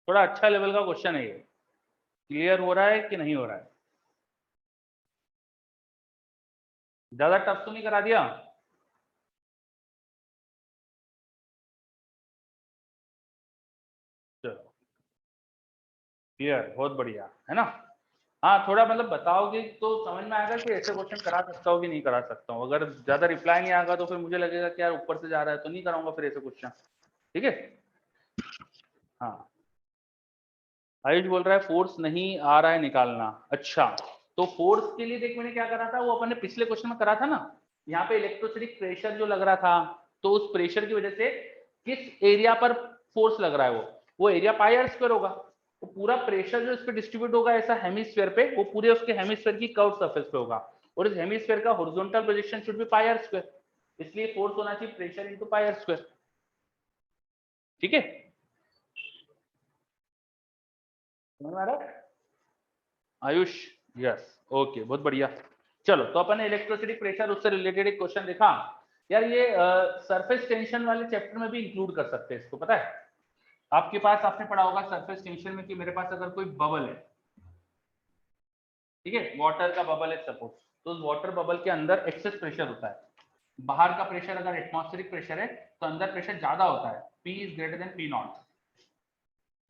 थोड़ा अच्छा लेवल का क्वेश्चन है ये, क्लियर हो रहा है कि नहीं हो रहा है? ज्यादा टफ तो नहीं करा दिया? चलो क्लियर, बहुत बढ़िया है ना। हाँ थोड़ा मतलब बताओगे तो समझ में आएगा कि ऐसे क्वेश्चन करा सकता हूँ कि नहीं करा सकता हूँ। अगर ज्यादा रिप्लाई नहीं आएगा तो फिर मुझे लगेगा कि यार ऊपर से जा रहा है तो नहीं कराऊंगा फिर ऐसे क्वेश्चन। ठीक है। हाँ आयुष बोल रहा है फोर्स नहीं आ रहा है निकालना। अच्छा तो फोर्स के लिए देख मैंने क्या करा था, वो अपन ने पिछले क्वेश्चन में करा था ना, यहाँ पे इलेक्ट्रोस्टैटिक प्रेशर जो लग रहा था, तो उस प्रेशर की वजह से किस एरिया पर फोर्स लग रहा है वो एरिया पाई आर स्क्वायर होगा। तो पूरा प्रेशर जो इस पे डिस्ट्रीब्यूट होगा ऐसा हेमिस्फीयर पे, वो पूरे उसके हेमिस्फीयर की कर्व सरफेस पे होगा, और इस हेमिस्फीयर का horizontal projection should be pi r square, इसलिए फोर्स होना चाहिए pressure into pi r square. ठीक है, समझ में आ रहा है आयुष? यस ओके बहुत बढ़िया। चलो तो अपन ने इलेक्ट्रोस्टैटिक प्रेशर उससे रिलेटेड एक क्वेश्चन देखा यार, ये सरफेस टेंशन वाले चैप्टर में भी इंक्लूड कर सकते हैं इसको, पता है आपके पास, आपने पढ़ा होगा सरफेस टेंशन में कि मेरे पास अगर कोई बबल है, ठीक है, वाटर का बबल है सपोज, तो उस वाटर बबल के अंदर एक्सेस प्रेशर होता है। बाहर का प्रेशर अगर एटमॉस्फेरिक प्रेशर है तो अंदर प्रेशर ज्यादा होता है, P is greater than P not,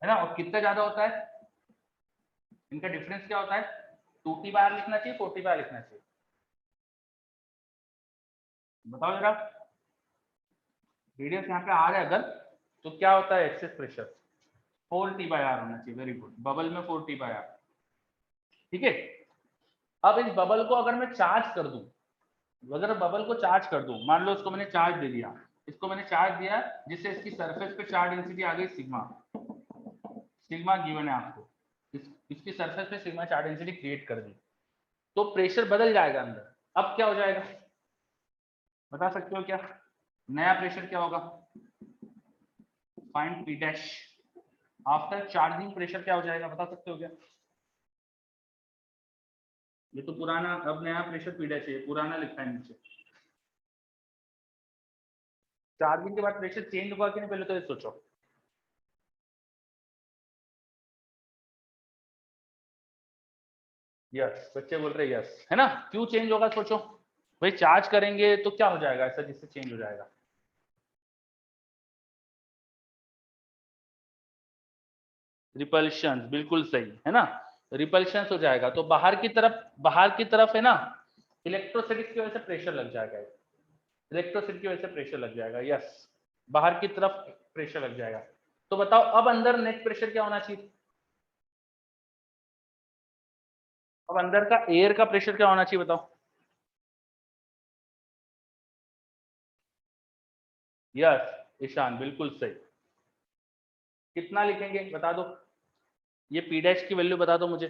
है ना। और कितना ज्यादा होता है, इनका डिफरेंस क्या होता है, 2T बार लिखना चाहिए 4T बार लिखना चाहिए, बताओ जरा। रेडियस यहाँ पे आ रहा है अगर, तो क्या होता है एक्सेस प्रेशर, 4T/R होना चाहिए। वेरी गुड, बबल में 4T/R। ठीक है, अब इस बबल को अगर मैं चार्ज कर दूं, अगर बबल को चार्ज कर दूं, मान लो इसको मैंने चार्ज दे दिया, इसको मैंने चार्ज दिया जिससे इसकी सरफेस पे चार्ज डेंसिटी आ गई सिग्मा, सिग्मा गिवन है आपको, इसकी सरफेस पे सिग्मा चार्ज डेंसिटी क्रिएट कर दी, तो प्रेशर बदल जाएगा अंदर। अब क्या हो जाएगा बता सकते हो क्या, नया प्रेशर क्या होगा, find P dash after charging, pressure क्या हो जाएगा बता सकते हो क्या? ये तो पुराना, अब नया प्रेशर P डैश है, पुराना लिखा है नीचे। चार्जिंग के बाद प्रेशर चेंज हुआ कि नहीं पहले तो ये सोचो। यस बच्चे बोल रहे यस, है ना। क्यों चेंज होगा सोचो, भाई चार्ज करेंगे तो क्या हो जाएगा ऐसा जिससे चेंज हो जाएगा? रिपल्शन, बिल्कुल सही है ना, रिपल्शन हो जाएगा। तो बाहर की तरफ है ना, इलेक्ट्रोस्टैटिक्स की वजह से प्रेशर लग जाएगा, इलेक्ट्रोसिटी की वजह से प्रेशर लग जाएगा। यस बाहर की तरफ प्रेशर लग जाएगा। तो बताओ अब अंदर नेट प्रेशर क्या होना चाहिए, अब अंदर का एयर का प्रेशर क्या होना चाहिए बताओ? यस ईशान बिल्कुल सही। कितना लिखेंगे बता दो, ये P डैश की वैल्यू बता दो मुझे।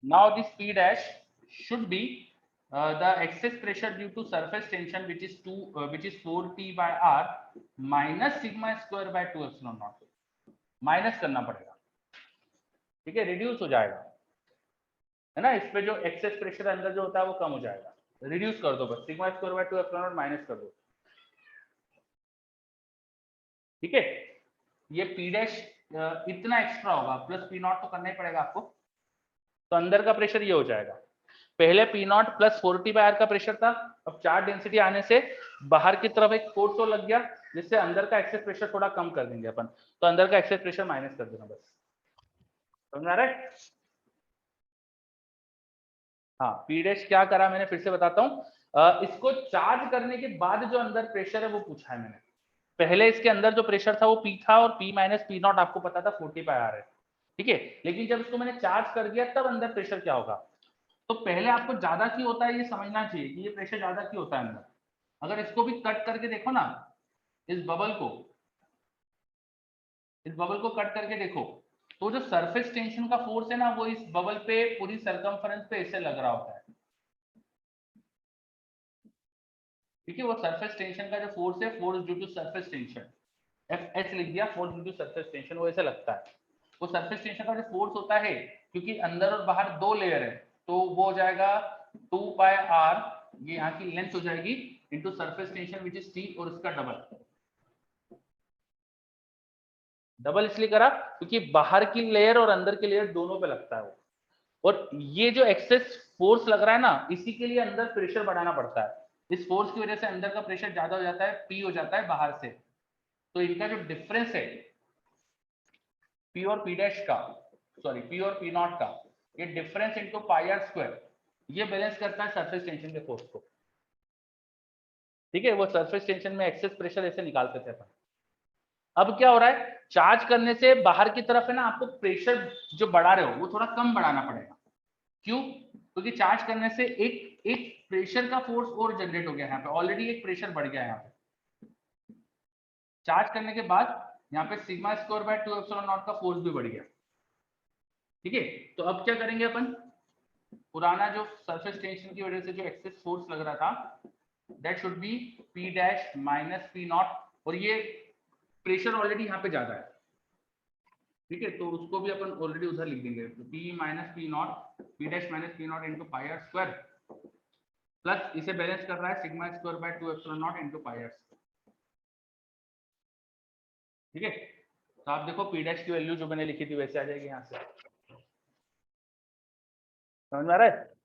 Now this P dash should be the excess pressure due to surface tension which is 4T by R minus sigma square by 2 epsilon naught, minus करना पड़ेगा, ठीक है, रिड्यूस हो जाएगा, है ना। इस पे जो एक्सेस प्रेशर अंदर जो होता है वो कम हो जाएगा, रिड्यूस कर दो बस, sigma square by 2 epsilon not minus कर दो, ठीक है। ये P डैश इतना एक्स्ट्रा होगा, प्लस P नॉट तो करना ही पड़ेगा आपको, तो अंदर का प्रेशर ये हो जाएगा। पहले P नॉट प्लस 4T/R का प्रेशर था, अब चार्ज डेंसिटी आने से बाहर की तरफ एक फोर्स लग गया, जिससे अंदर का एक्सेस प्रेशर थोड़ा कम कर देंगे अपन, तो अंदर का एक्सेस प्रेशर माइनस कर देना बस, समझ आ रहा है? हाँ P डैश क्या करा मैंने फिर से बताता हूँ, इसको चार्ज करने के बाद जो अंदर प्रेशर है वो पूछा है मैंने। पहले इसके अंदर जो प्रेशर था वो P था, और P माइनस P नॉट आपको पता था 40/R है, ठीक है। लेकिन जब इसको मैंने चार्ज कर दिया तब अंदर प्रेशर क्या होगा, तो पहले आपको ज्यादा क्यों होता है ये समझना चाहिए कि ये प्रेशर ज्यादा क्यों होता है अंदर। अगर इसको भी कट करके देखो ना, इस बबल को, इस बबल को कट करके देखो, तो जो सरफेस टेंशन का फोर्स है ना वो इस बबल पे पूरी सरकमफेरेंस पे ऐसे लग रहा होता है, ठीक है। वो सरफेस टेंशन का जो फोर्स है, force due to surface tension, F S लिख दिया, force due to surface tension, वो ऐसे लगता है। वो सरफेस टेंशन का जो फोर्स होता है, क्योंकि अंदर और बाहर दो लेयर है, तो वो हो जाएगा 2 पाई r, ये यहाँ की लेंथ हो जाएगी, into surface tension which is t, और इसका डबल इसलिए करा क्योंकि बाहर की लेयर और अंदर की लेयर दोनों पे लगता है वो, और ये जो एक्सेस फोर्स लग रहा है ना, इसी के लिए अंदर प्रेशर बढ़ाना पड़ता है। इस फोर्स की वजह से अंदर का प्रेशर ज्यादा हो जाता है, P हो जाता है बाहर से। तो इनका जो डिफरेंस है P और P डैश का, सॉरी P और P नॉट का, ये difference into pi r square, ये बैलेंस करता है सरफेस टेंशन के फोर्स को। ठीक है, वो सरफेस टेंशन में एक्सेस प्रेशर ऐसे निकालते थे अपन। अब क्या हो रहा है, चार्ज करने से बाहर की तरफ है ना, आपको प्रेशर जो बढ़ा रहे हो वो थोड़ा कम बढ़ाना पड़ेगा। क्यों? क्योंकि चार्ज करने से एक प्रेशर का फोर्स और जनरेट हो गया, यहाँ पे ऑलरेडी एक प्रेशर बढ़ गया। यहाँ पे चार्ज करने के बाद यहाँ पे sigma square by 2 epsilon not का फोर्स भी बढ़ गया। ठीक है, तो अब क्या करेंगे अपन, पुराना जो सरफेस टेंशन की वजह से जो एक्सेस फोर्स लग रहा था, that should B P dash minus P not, और ये प्रेशर ऑलरेडी यहाँ पे ज्यादा है। ठीक है, तो उसको भी अपन ऑलरेडी उधर लिख देंगे, तो P minus P not, P dash minus P not into pi r square, plus इसे बैलेंस कर रहा है sigma square by 2 epsilon not into pi r. ठीक है, तो आप देखो P डैश की वैल्यू जो मैंने लिखी थी वैसे आ जाएगी यहाँ से। समझ में आ रहा है?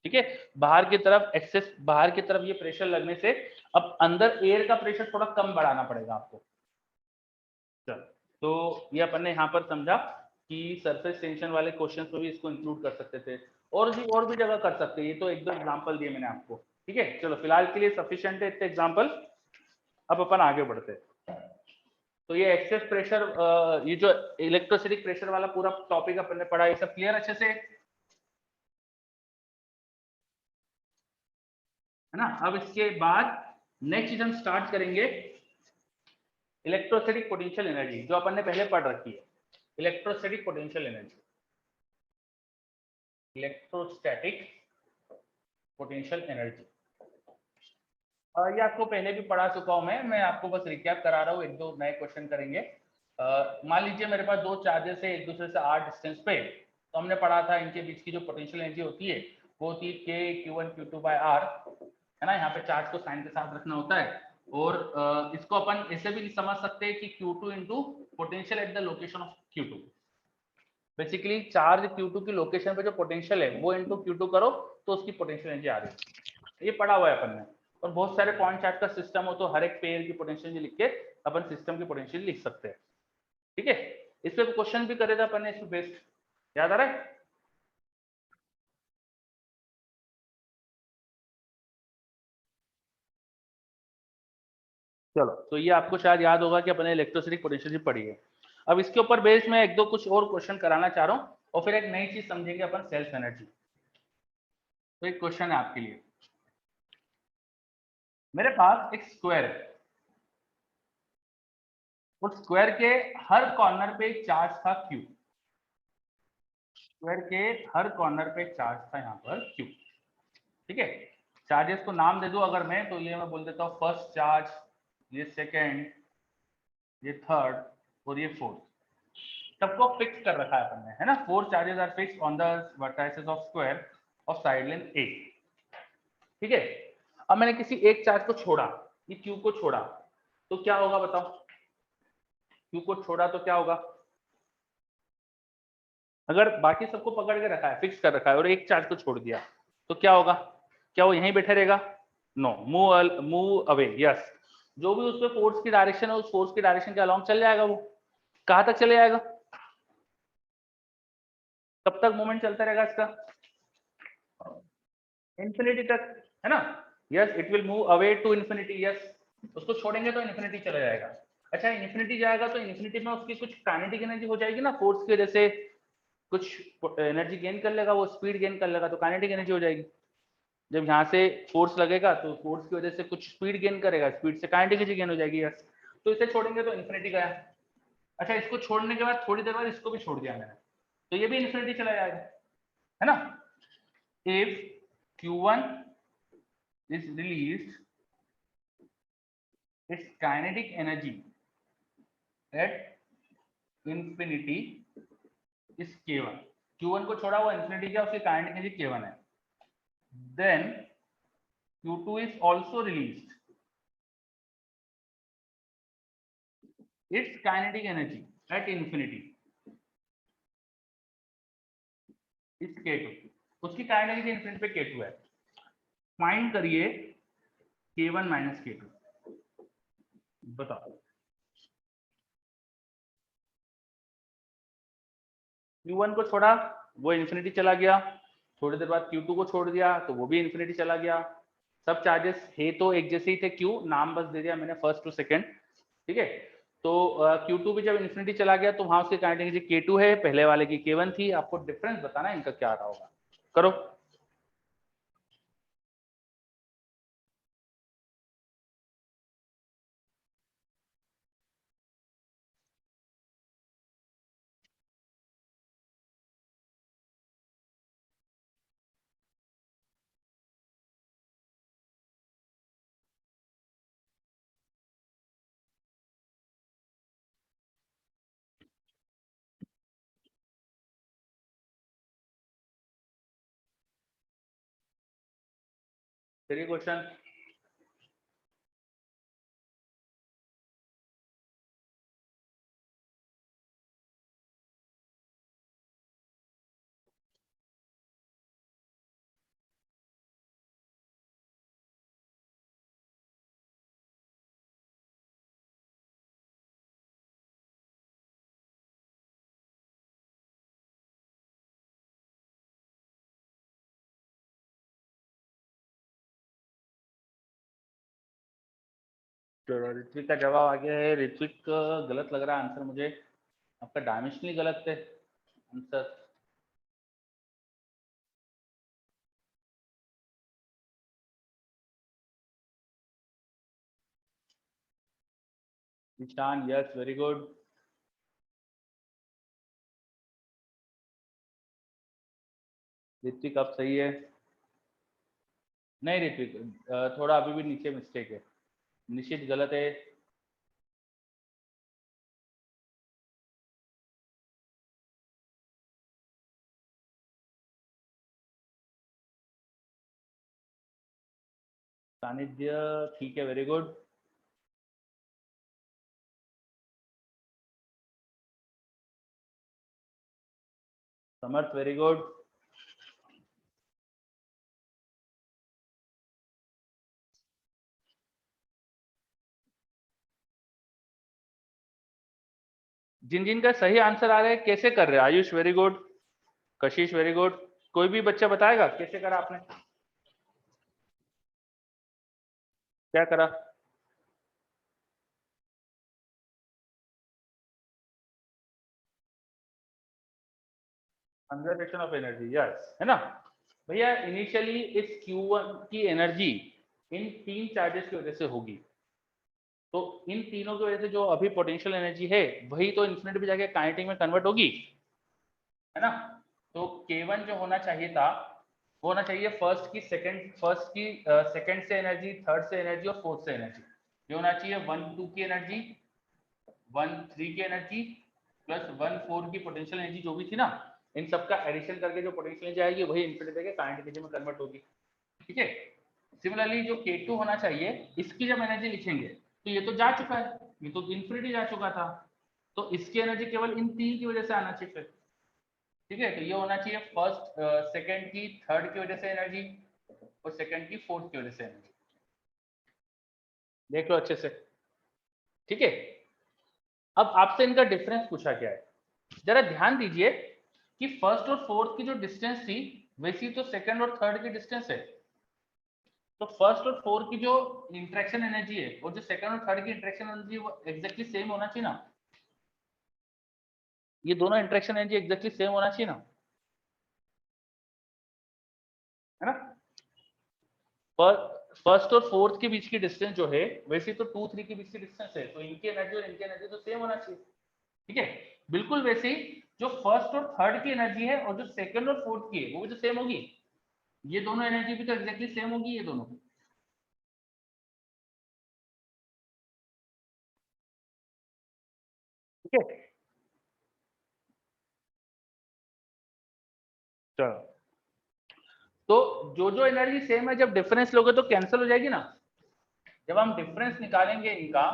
ठीक है, बाहर की तरफ एक्सेस, बाहर की तरफ ये प्रेशर लगने से अब अंदर एयर का प्रेशर थोड़ा कम बढ़ाना पड़ेगा आपको। चल, तो ये अपन ने यहाँ पर समझा कि सरफेस टेंशन वाले क्वेश्चन में भी इसको इंक्लूड कर सकते थे, और भी जगह कर सकते हैं। ये तो एक दो एग्जांपल दिए मैंने आपको। ठीक है, चलो फिलहाल के लिए सफिशिएंट है इतने एग्जांपल। अब अपन आगे बढ़ते हैं। तो ये एक्सेस प्रेशर, ये जो इलेक्ट्रोस्टैटिक प्रेशर वाला पूरा टॉपिक अपन ने पढ़ा, ये सब क्लियर अच्छे से है ना? अब इसके बाद नेक्स्ट चीज हम स्टार्ट करेंगे इलेक्ट्रोस्टैटिक पोटेंशियल एनर्जी, जो अपन ने पहले पढ़ रखी है। Electrostatic potential energy, electrostatic potential energy, ये आपको पहले भी पढ़ा चुका हूं मैं आपको बस रिकैप करा रहा हूँ, एक दो नए क्वेश्चन करेंगे। मान लीजिए मेरे पास दो चार्जेस है एक दूसरे से r डिस्टेंस पे, तो हमने पढ़ा था इनके बीच की जो पोटेंशियल एनर्जी होती है वो होती है k q1 q2 by r, है ना? यहाँ पे चार्ज को साइन के साथ रखना होता है, और इसको अपन ऐसे भी समझ सकते हैं कि q2 into potential at the location of q2। Basically charge q2 की लोकेशन पे जो पोटेंशियल है वो इंटू q2 करो तो उसकी पोटेंशियल एनर्जी आ रही है। ये पढ़ा हुआ है अपन ने। और बहुत सारे पॉइंट चार्ज का सिस्टम हो तो हर एक पेयर की पोटेंशियल लिख के अपन सिस्टम की पोटेंशियल लिख सकते हैं। ठीक है, इस पे क्वेश्चन भी करे था अपन ने, इस पे बेस्ड, याद आ रहा है? चलो, तो ये आपको शायद याद होगा कि अपने इलेक्ट्रोस्टैटिक पोटेंशियल पढ़ी है। अब इसके ऊपर बेस्ड मैं एक दो कुछ और क्वेश्चन कराना चाह रहा हूँ, और फिर एक नई चीज समझेंगे अपन, सेल्फ एनर्जी। तो एक क्वेश्चन है आपके लिए, मेरे पास एक स्क्वायर है, उस स्क्वायर के हर कॉर्नर पे एक चार्ज था Q। स्क्वायर के हर कॉर्नर पे एक चार्ज था यहाँ पर Q। ठीक है, चार्जेस को नाम दे दूं अगर मैं, तो ये मैं बोल देता हूँ फर्स्ट चार्ज, ये सेकेंड, ये थर्ड, और ये फोर्थ। सबको फिक्स कर रखा है अपन ने, है ना? 4 charges are fix on the vertices of square of side length A। ठीक है, अब मैंने किसी एक चार्ज को छोड़ा, ये Q को छोड़ा, तो क्या होगा बताओ? Q को छोड़ा तो क्या होगा? अगर बाकी सबको पकड़ के रखा है, फिक्स कर रखा है, और एक चार्ज को छोड़ दिया तो क्या होगा? क्या वो यहीं बैठे रहेगा? No, move away, yes. जो भी उसपे फोर्स की डायरेक्शन है, उस फोर्स की डायरेक्शन के अलोंग चल जाएगा। वो कहां तक चले जाएगा? कब तक मूवमेंट चलता रहेगा इसका? इंफिनिटी तक, है ना? Yes, it will move away to infinity, yes. उसको छोड़ेंगे तो इंफिनिटी चला जाएगा। अच्छा, इंफिनिटी जाएगा तो इंफिनिटी में उसकी कुछ काइनेटिक एनर्जी हो जाएगी ना, फोर्स की वजह से कुछ एनर्जी गेन कर लेगा, वो स्पीड गेन कर लेगा, तो काइनेटिक एनर्जी हो जाएगी। जब यहाँ से फोर्स लगेगा तो फोर्स की वजह से कुछ स्पीड गेन करेगा, स्पीड से काइनेटिक एनर्जी गेन हो जाएगी, यस। तो इसे छोड़ेंगे तो इन्फिनिटी गया। अच्छा, इसको छोड़ने के बाद थोड़ी देर बाद इसको भी छोड़ दिया मैंने, तो ये भी इन्फिनिटी चला जाएगा, है ना? If Q1 is released, its kinetic energy at infinity is K1, Q1 को छोड़ा हुआ इंफिनिटी क्या उसकी काइनेटिक एनर्जी K1 है, then Q2 is also released. Its kinetic energy at infinity is K2. उसकी काइनेटिक एनर्जी इंफिनिटी पे K2 है. Find करिए K1 माइनस K2. बताओ. Q1 को छोड़ा वो इंफिनिटी चला गया, थोड़ी देर बाद Q2 को छोड़ दिया तो वो भी इंफिनिटी चला गया. सब चार्जेस है तो एक जैसे ही थे, Q नाम बस दे दिया मैंने फर्स्ट टू सेकंड. ठीक है, तो Q2 भी जब इंफिनिटी चला गया तो वहां उसकी काइनेटिक एनर्जी K2 है, पहले वाले की K1 थी. आपको डिफरेंस बताना है इनका क्या रहा होगा. करो. चलिए क्वेश्चन. ऋत्विक का जवाब आ गया है. ऋत्विक गलत लग रहा है आंसर मुझे. आपका डायमेंशनली गलत है answer. Ishan yes very good. Ritvik अब सही है. नहीं ऋत्विक थोड़ा अभी भी नीचे मिस्टेक है. निश्चित गलत है. सानिध्य ठीक है वेरी गुड. समर्थ वेरी गुड. जिन जिन का सही आंसर आ रहा है कैसे कर रहे हैं. Ayush very good. कशिश वेरी गुड. कोई भी बच्चा बताएगा कैसे करा आपने, क्या करा. कंजर्वेशन ऑफ एनर्जी यस है ना भैया. इनिशियली इस Q1 की एनर्जी इन तीन चार्जेस की वजह से होगी. तो इन तीनों की वजह से जो अभी पोटेंशियल एनर्जी है वही तो इन्फिनिटी पे जाके काइनेटिक में कन्वर्ट होगी, है ना. तो K1 जो होना चाहिए था वो होना चाहिए फर्स्ट की सेकंड से एनर्जी, थर्ड से एनर्जी और फोर्थ से एनर्जी. ये होना चाहिए 1 2 की एनर्जी, 1 3 की एनर्जी प्लस 1 4 की पोटेंशियल एनर्जी जो भी थी ना, इन सबका एडिशन करके जो पोटेंशियल एनर्जी आएगी वही इन्फिनिटी के काइनेटिक एनर्जी में कन्वर्ट होगी. ठीक है. सिमिलरली जो K2 होना चाहिए इसकी जब एनर्जी लिखेंगे तो ये तो जा चुका है, ये तो इन्फिनिटी जा चुका था, तो इसकी एनर्जी केवल इन तीन की वजह से आना चाहिए फिर. ठीक है, तो ये होना चाहिए फर्स्ट सेकंड की थर्ड की वजह से एनर्जी और सेकंड की फोर्थ की वजह से एनर्जी. देख लो अच्छे से. ठीक है. अब आपसे इनका डिफरेंस पूछा गया है. जरा ध्यान दीजिए कि फर्स्ट और फोर्थ की जो डिस्टेंस थी वैसी तो सेकंड और थर्ड की डिस्टेंस है. तो फर्स्ट और फोर्थ की जो इंटरेक्शन एनर्जी है और जो सेकंड और थर्ड की इंटरेक्शन एनर्जी वो एग्जैक्टली सेम होना चाहिए ना. ये दोनों इंटरेक्शन एनर्जी एग्जैक्टली सेम होना चाहिए ना, है ना. फर्स्ट और फोर्थ के बीच की डिस्टेंस जो है वैसे तो 2 3 के बीच की डिस्टेंस है, तो इनकी एनर्जी और इनकी एनर्जी तो सेम होना चाहिए. ठीक है. बिल्कुल वैसे ही जो फर्स्ट और थर्ड की एनर्जी है और जो सेकंड और फोर्थ की है वो भी तो सेम होगी. ये दोनों एनर्जी भी तो एग्जैक्टली सेम होगी ये दोनों. ठीक है, चलो। तो जो जो एनर्जी सेम है, जब डिफरेंस लोगे तो कैंसिल हो जाएगी ना। जब हम डिफरेंस निकालेंगे इनका,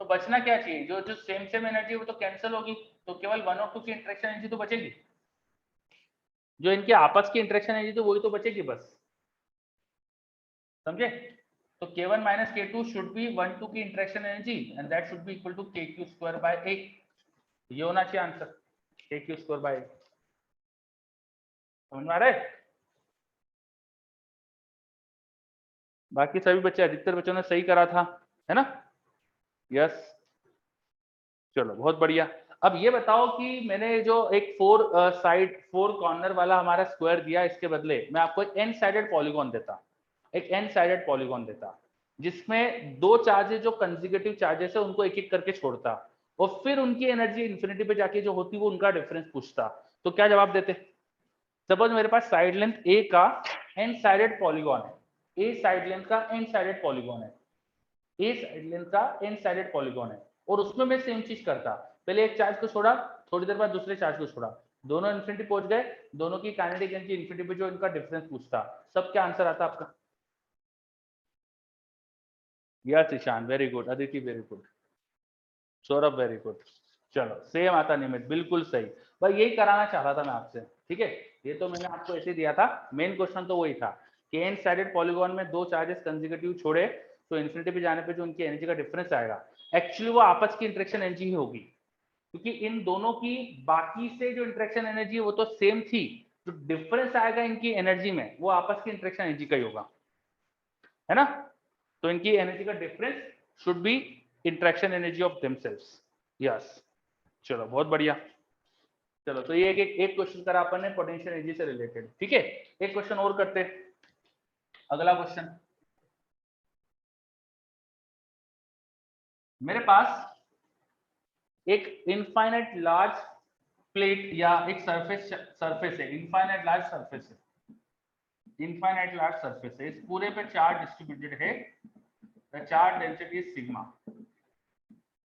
तो बचना क्या चाहिए, जो जो सेम सेम एनर्जी वो तो कैंसिल होगी, तो केवल 1 और 2 की इंटरेक्शन एनर्जी तो बचेगी, जो इनके आपस की इंटरेक्शन एनर्जी तो वही तो बचेगी बस, समझे। तो K1 minus K2 should be 1 2 की interaction energy and that should be equal to KQ square by 8। ये होना चाहिए आंसर, KQ स्क्वायर बाय 8। समझ में आ रहा है। बाकी सभी बच्चे, अधिकतर बच्चों ने सही करा था, है ना। यस, चलो बहुत बढ़िया। अब ये बताओ कि मैंने जो एक 4 कॉर्नर वाला हमारा स्क्वायर दिया, इसके बदले मैं आपको एक एन साइडेड पॉलीगॉन देता, एक एन साइडेड पॉलीगॉन देता, जिसमें दो चार्जेस जो कंसेक्यूटिव चार्जेस है उनको एक एक करके छोड़ता, और फिर उनकी एनर्जी इन्फिनिटी पे जाके जो होती वो उनका डिफरेंस पूछता, तो क्या जवाब देते। सपोज मेरे पास साइड लेंथ ए का एन साइडेड पॉलीगॉन है, ए साइड लेंथ का एन साइडेड पॉलीगॉन है, ए साइड लेंथ का एन साइडेड पॉलीगॉन है, और उसमें मैं सेम चीज करता, पहले एक चार्ज को छोड़ा, थोड़ी देर बाद दूसरे चार्ज को छोड़ा, दोनों इन्फिनिटी पहुंच गए, दोनों की काइनेटिक एनर्जी इन्फिनिटी पे जो इनका डिफरेंस पूछता, सब क्या आंसर आता आपका। Yes Ishan very good, Aditi very good, Saurabh very good. चलो सेम आता निमित, बिल्कुल सही। भाई यही कराना चाह रहा था मैं आपसे, ठीक है। ये तो मैंने आपको ऐसे दिया था, मेन क्वेश्चन तो वही था कि एन साइडेड पॉलीगॉन में दो चार्जेस कंसेक्यूटिव छोड़े तो इन्फिनिटी पे जाने पे जो उनकी एनर्जी का डिफरेंस आएगा, एक्चुअली वो आपस की इंटरेक्शन एनर्जी ही होगी, क्योंकि इन दोनों की बाकी से जो इंटरेक्शन एनर्जी है वो तो सेम थी, जो डिफरेंस आएगा इनकी एनर्जी में वो आपस की इंटरेक्शन एनर्जी का ही होगा, है ना। तो इनकी एनर्जी का difference should be interaction energy of themselves. Yes, चलो बहुत बढ़िया। चलो तो ये एक क्वेश्चन करा अपन ने पोटेंशियल एनर्जी से रिलेटेड, ठीक है। एक क्वेश्चन और करते हैं, अगला क्वेश्चन। मेरे पास एक इनफाइनाइट लार्ज प्लेट या एक सरफेस है, इनफाइनाइट लार्ज सरफेस है, इनफाइनाइट लार्ज सरफेस है, इस पूरे पे चार्ज डिस्ट्रीब्यूटेड है, the charge density is sigma,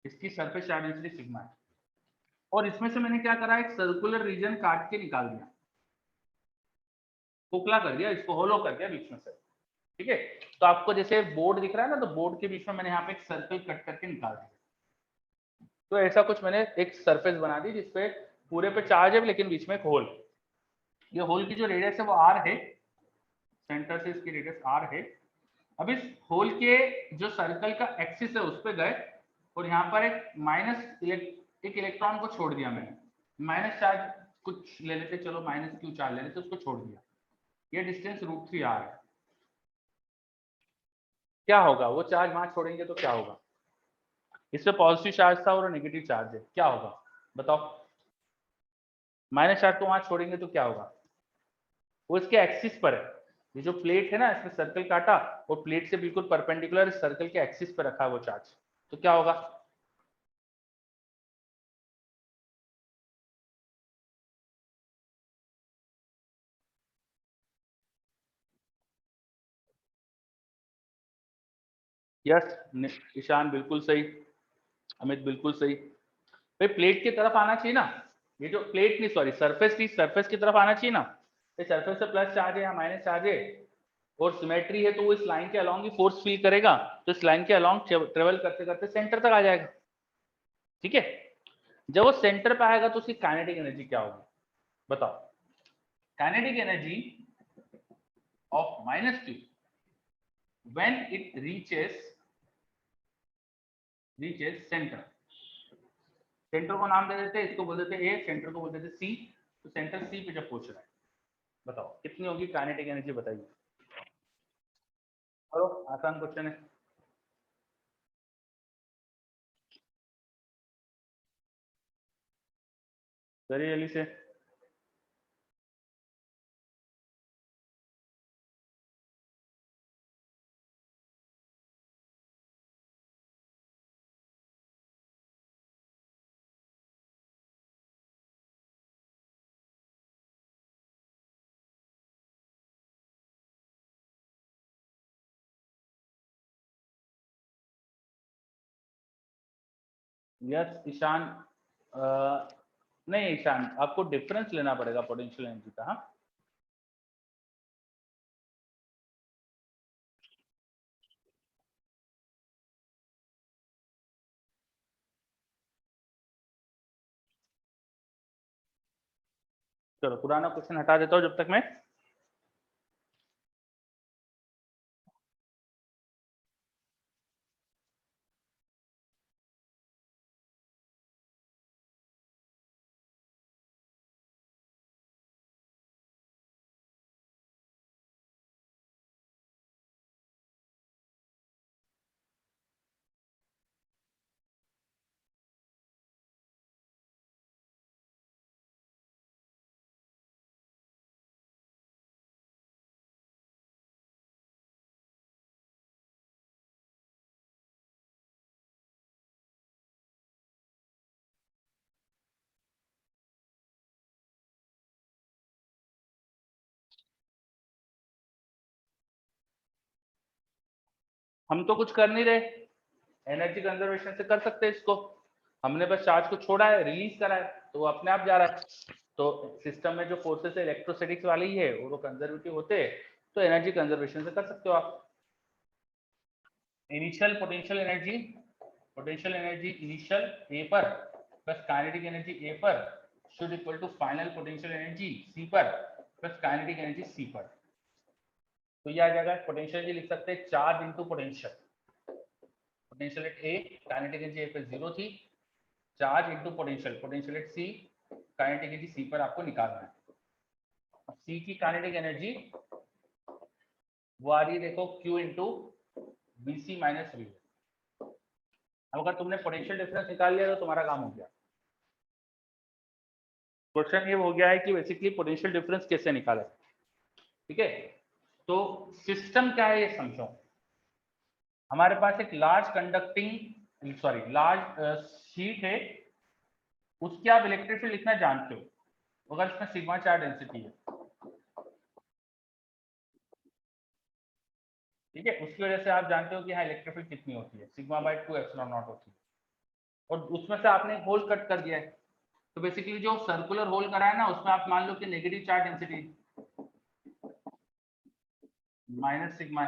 इसकी सरफेस चार्ज डेंसिटी सिग्मा है, और इसमें से मैंने क्या करा, एक सर्कुलर रीजन काट के निकाल दिया, खोखला कर दिया, इसको होलो कर दिया बीच में से, ठीक है। तो आपको जैसे बोर्ड दिख रहा है ना, तो बोर्ड के बीच में मैंने यहाँ पे एक सर्कल कट करके निकाल दिया, तो ऐसा कुछ मैंने एक सरफेस बना दी जिसपे पूरे पे चार्ज है लेकिन बीच में एक होल, ये होल की जो रेडियस है वो आर है, सेंटर से इसकी रेडियस आर है। अब इस होल के जो सर्कल का एक्सिस है उस पर गए, और यहाँ पर एक इलेक्ट्रॉन को छोड़ दिया मैंने, माइनस चार्ज कुछ ले लेते, चलो माइनस क्यू चार्ज ले लेते, उसको छोड़ दिया, ये डिस्टेंस √3 आर है। क्या होगा, वो चार्ज वहां छोड़ेंगे तो क्या होगा, इसमें पॉजिटिव चार्ज था और नेगेटिव चार्ज है, क्या होगा बताओ। माइनस चार्ज तो वहां छोड़ेंगे तो क्या होगा, वो इसके एक्सिस पर है, ये जो प्लेट है ना, इसमें सर्कल काटा और प्लेट से बिल्कुल परपेंडिकुलर सर्कल के एक्सिस पर रखा है वो चार्ज, तो क्या होगा। यस ईशान बिल्कुल सही, अमित बिल्कुल सही। भाई प्लेट की तरफ आना चाहिए ना, ये जो प्लेट नहीं सॉरी सरफेस थी, सरफेस की तरफ आना चाहिए ना, ये सरफेस से प्लस चार्ज है या माइनस चार्ज है, और सिमेट्री है तो वो इस लाइन के अलोंग ही फोर्स फील करेगा, तो इस लाइन के अलोंग ट्रेवल करते करते सेंटर तक आ जाएगा, ठीक है। जब वो सेंटर पे आएगा तो उसकी काइनेटिक एनर्जी क्या होगी बताओ। Kinetic energy of minus Q when it reaches centre, centre को नाम दे देते हैं, इसको बोल देते हैं ए, सेंटर को बोल देते हैं सी, तो सेंटर सी पे जब पहुंच रहा है, बताओ कितनी होगी काइनेटिक एनर्जी, बताइए। चलो आसान क्वेश्चन है। करिए जल्दी से। यस ईशान, नहीं ईशान, आपको डिफरेंस लेना पड़ेगा पोटेंशियल एनर्जी का। हाँ, चलो पुराना क्वेश्चन हटा देता हूँ जब तक मैं। हम तो कुछ कर नहीं रहे, एनर्जी कंजर्वेशन से कर सकते हैं इसको। हमने बस चार्ज को छोड़ा है, रिलीज करा है, तो वो अपने आप जा रहा है। तो सिस्टम में जो फोर्सेस है इलेक्ट्रोस्टैटिक्स वाली ही है, वो कंजर्वेटिव होते हैं, तो एनर्जी कंजर्वेशन से कर सकते हो आप। Initial potential energy initial A पर प्लस काइनेटिक एनर्जी ए पर should equal to final potential energy C पर प्लस काइनेटिक एनर्जी सी पर। तो ये आ जाएगा, पोटेंशियल एनर्जी लिख सकते हैं charge into potential. Potential at A, kinetic energy A पे 0 थी, charge into potential at C, kinetic energy C पर आपको निकालना है। सी की काइनेटिक एनर्जी वो आ रही है देखो Q into B C minus V. अब अगर तुमने पोटेंशियल डिफरेंस निकाल लिया तो तुम्हारा काम हो गया। क्वेश्चन ये हो गया है कि बेसिकली पोटेंशियल डिफरेंस कैसे निकाले। ठीक है, तो सिस्टम क्या है ये समझो। हमारे पास एक लार्ज शीट है, उसके आप इलेक्ट्रिक फील्ड लिखना जानते हो, अगर इसमें सिग्मा चार्ज डेंसिटी है। ठीक है, उसकी वजह से आप जानते हो कि हाँ इलेक्ट्रिक फील्ड कितनी होती है, सिग्मा बाय 2 एप्सिलॉन नॉट होती है। और उसमें से आपने होल कट कर दिया है, तो बेसिकली जो सर्कुलर होल करा है ना, उसमें आप मान लो कि negative charge density minus sigma.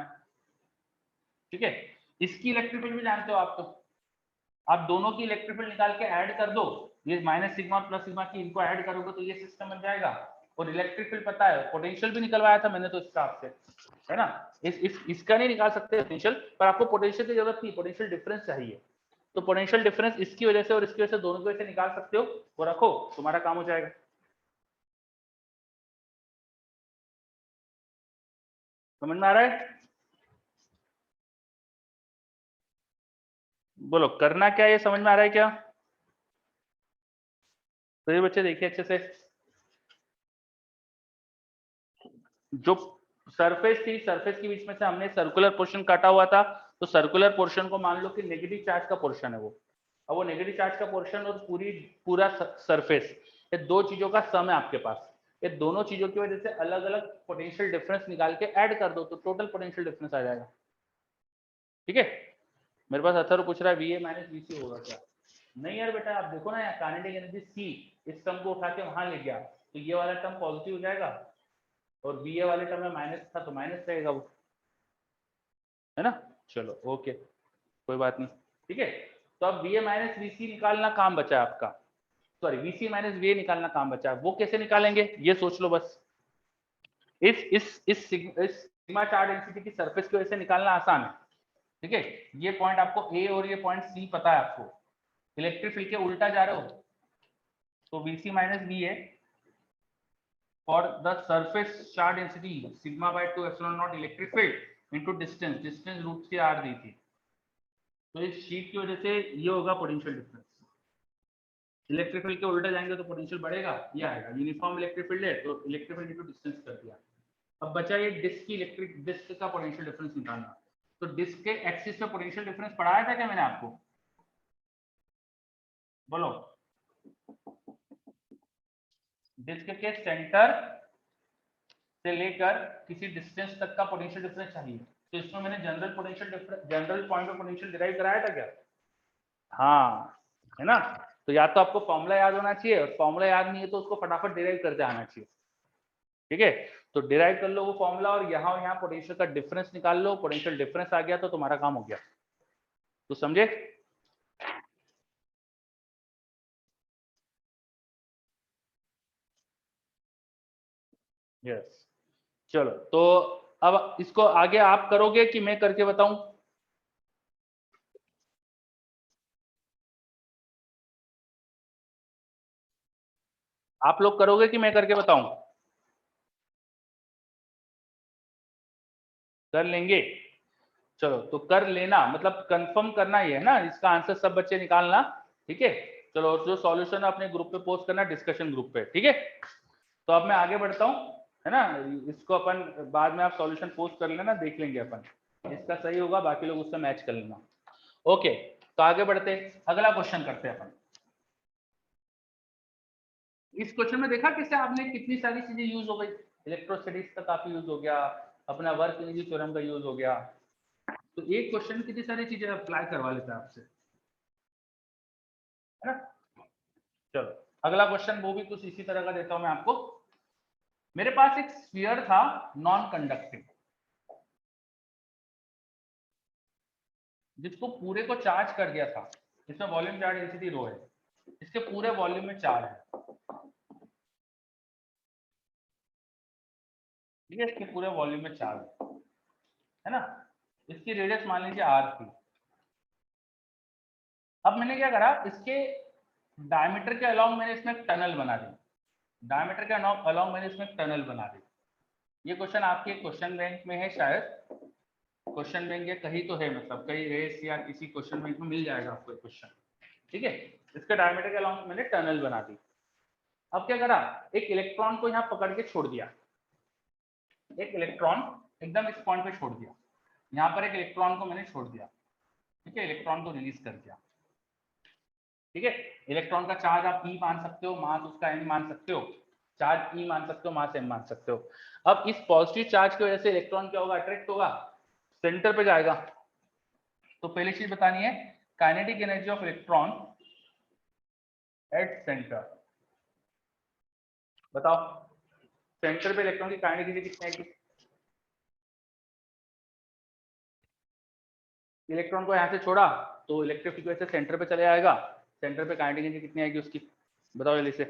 ठीक है, इसकी इलेक्ट्रिक फील्ड भी जानते हो आप, तो आप दोनों की इलेक्ट्रिक फील्ड निकाल के ऐड कर दो, ये माइनस सिग्मा प्लस सिग्मा की इनको ऐड करोगे तो ये सिस्टम बन जाएगा। और इलेक्ट्रिक फील्ड पता है, पोटेंशियल भी निकलवाया था मैंने तो इसका आपसे, है ना। इसका नहीं निकाल सकते पोटेंशियल, पर आपको पोटेंशियल की जरूरत नहीं, पोटेंशियल डिफरेंस चाहिए। तो पोटेंशियल डिफरेंस इसकी वजह से और इसकी वजह से, दोनों की वजह से निकाल सकते हो, वो रखो, तुम्हारा काम हो जाएगा। समझ में आ रहा है? बोलो करना क्या, ये समझ में आ रहा है क्या? तो ये बच्चे देखिए अच्छे से, जो सरफेस थी, सरफेस के बीच में से हमने सर्कुलर पोर्शन काटा हुआ था, तो सर्कुलर पोर्शन को मान लो कि नेगेटिव चार्ज का पोर्शन है वो। अब वो नेगेटिव चार्ज का पोर्शन और पूरा सरफेस, ये दो चीजों का सम है आपके पास। ये दोनों चीजों की वजह से अलग अलग पोटेंशियल डिफरेंस निकाल के ऐड कर दो, तो टोटल पोटेंशियल डिफरेंस आ जाएगा। ठीक है, मेरे पास अथर्व पूछ रहा है वी ए माइनस वी सी होगा क्या। नहीं यार बेटा, आप देखो ना यहाँ काइनेटिक एनर्जी सी, इस टर्म को उठा के वहां ले गया, तो ये वाला टर्म पॉजिटिव हो जाएगा, और बी ए वाले टर्म में माइनस था तो माइनस रहेगा वो, है ना। चलो ओके, कोई बात नहीं। ठीक है, तो अब V A minus V C निकालना काम बचा है आपका, sorry V C minus V A निकालना काम बचा है। वो कैसे निकालेंगे ये सोच लो बस। इस सिग्मा चार्ज डेंसिटी की सरफेस की वजह से निकालना आसान है। ठीक है, ये पॉइंट आपको ए और ये पॉइंट सी पता है आपको, इलेक्ट्रिक फील्ड के उल्टा जा रहे हो, तो V C minus V A for the surface charge density sigma by 2 epsilon naught electric field into distance root से आर दी थी, तो इस शीट की वजह से ये होगा पोटेंशियल डिफरेंस। इलेक्ट्रिक फील्ड के उल्टा जाएंगे तो पोटेंशियल बढ़ेगा, ये आएगा। यूनिफॉर्म इलेक्ट्रिक फील्ड है तो इलेक्ट्रिक फील्ड इनटू डिस्टेंस कर दिया। अब बचा ये डिस्क का पोटेंशियल डिफरेंस निकालना। तो डिस्क के एक्सिस पे पोटेंशियल डिफरेंस पढ़ाया था क्या मैंने आपको, बोलो। डिस्क के सेंटर से लेकर किसी डिस्टेंस तक का पोटेंशियल डिफरेंस चाहिए, तो इसमें मैंने general point of potential derive कराया था क्या? हाँ, है ना। तो या तो आपको फॉर्मूला याद होना चाहिए, और फॉर्मूला याद नहीं है तो उसको फटाफट डिराइव करते आना चाहिए। ठीक है, तो डिराइव कर लो वो फॉर्मूला और यहाँ पोटेंशियल का डिफरेंस निकाल लो। पोटेंशियल डिफरेंस आ गया तो तुम्हारा काम हो गया। तो समझे? यस, चलो तो अब इसको आगे आप करोगे कि मैं करके बताऊं? आप लोग करोगे कि मैं करके बताऊं? कर लेंगे? चलो तो कर लेना, मतलब कंफर्म करना ही है ना, इसका आंसर सब बच्चे निकालना। ठीक है, चलो जो सॉल्यूशन अपने ग्रुप पे पोस्ट करना, डिस्कशन ग्रुप पे। ठीक है, तो अब मैं आगे बढ़ता हूँ, है ना। इसको अपन बाद में आप सॉल्यूशन पोस्ट कर लेना, देख लेंगे अपन, इसका सही होगा बाकी लोग उससे मैच कर लेना। ओके, तो आगे बढ़ते, अगला क्वेश्चन करते हैं अपन। इस क्वेश्चन में देखा कैसे आपने कितनी सारी चीजें यूज हो गई। इलेक्ट्रोस्टैटिक्स का काफी यूज हो गया, अपना वर्क एनर्जी थ्योरम का यूज हो गया। तो एक क्वेश्चन कितनी सारी चीजें अप्लाई करवा लेता है आपसे, है ना। चलो अगला क्वेश्चन वो भी कुछ इसी तरह का देता हूं मैं आपको। मेरे पास एक स्फीयर था नॉन कंडक्टिंग, जिसको पूरे को चार्ज कर दिया था। इसमें वॉल्यूम चार्ज डेंसिटी रो है, इसके पूरे वॉल्यूम में चार्ज है। ठीक है, इसके पूरे वॉल्यूम में चार्ज है ना। इसकी रेडियस मान लीजिए आर थी। अब मैंने क्या करा, इसके डायमीटर के अलाउंग मैंने इसमें टनल बना दी। डायमीटर के अलाउंग मैंने इसमें टनल बना दी। ये क्वेश्चन आपके क्वेश्चन बैंक में है शायद, क्वेश्चन बैंक या कहीं तो है, मतलब कहीं रेस या किसी क्वेश्चन बैंक में मिल जाएगा आपको क्वेश्चन। ठीक है, इसके डायमीटर के अलाउंग मैंने टनल बना दी। अब क्या करा, एक इलेक्ट्रॉन को यहाँ पकड़ के छोड़ दिया। एक इलेक्ट्रॉन एकदम इस पॉइंट पे छोड़ दिया, यहाँ पर एक इलेक्ट्रॉन को मैंने छोड़ दिया। ठीक है, इलेक्ट्रॉन को रिलीज कर दिया। ठीक है, इलेक्ट्रॉन का चार्ज आप ई मान सकते हो, मास उसका एम मान सकते हो, चार्ज ई मान सकते हो, मास एम मान सकते हो। अब इस पॉजिटिव चार्ज की वजह से इलेक्ट्रॉन क्या होगा, अट्रैक्ट होगा, सेंटर पे जाएगा। तो पहली चीज बतानी है, kinetic energy of electron at centre. बताओ, सेंटर पे इलेक्ट्रॉन की काइनेटिक एनर्जी कितनी आएगी? इलेक्ट्रॉन को यहाँ से छोड़ा तो इलेक्ट्रिक फील्ड की वजह से सेंटर पे चले आएगा। सेंटर पे काइनेटिक एनर्जी कितनी आएगी उसकी, बताओ जल्दी से।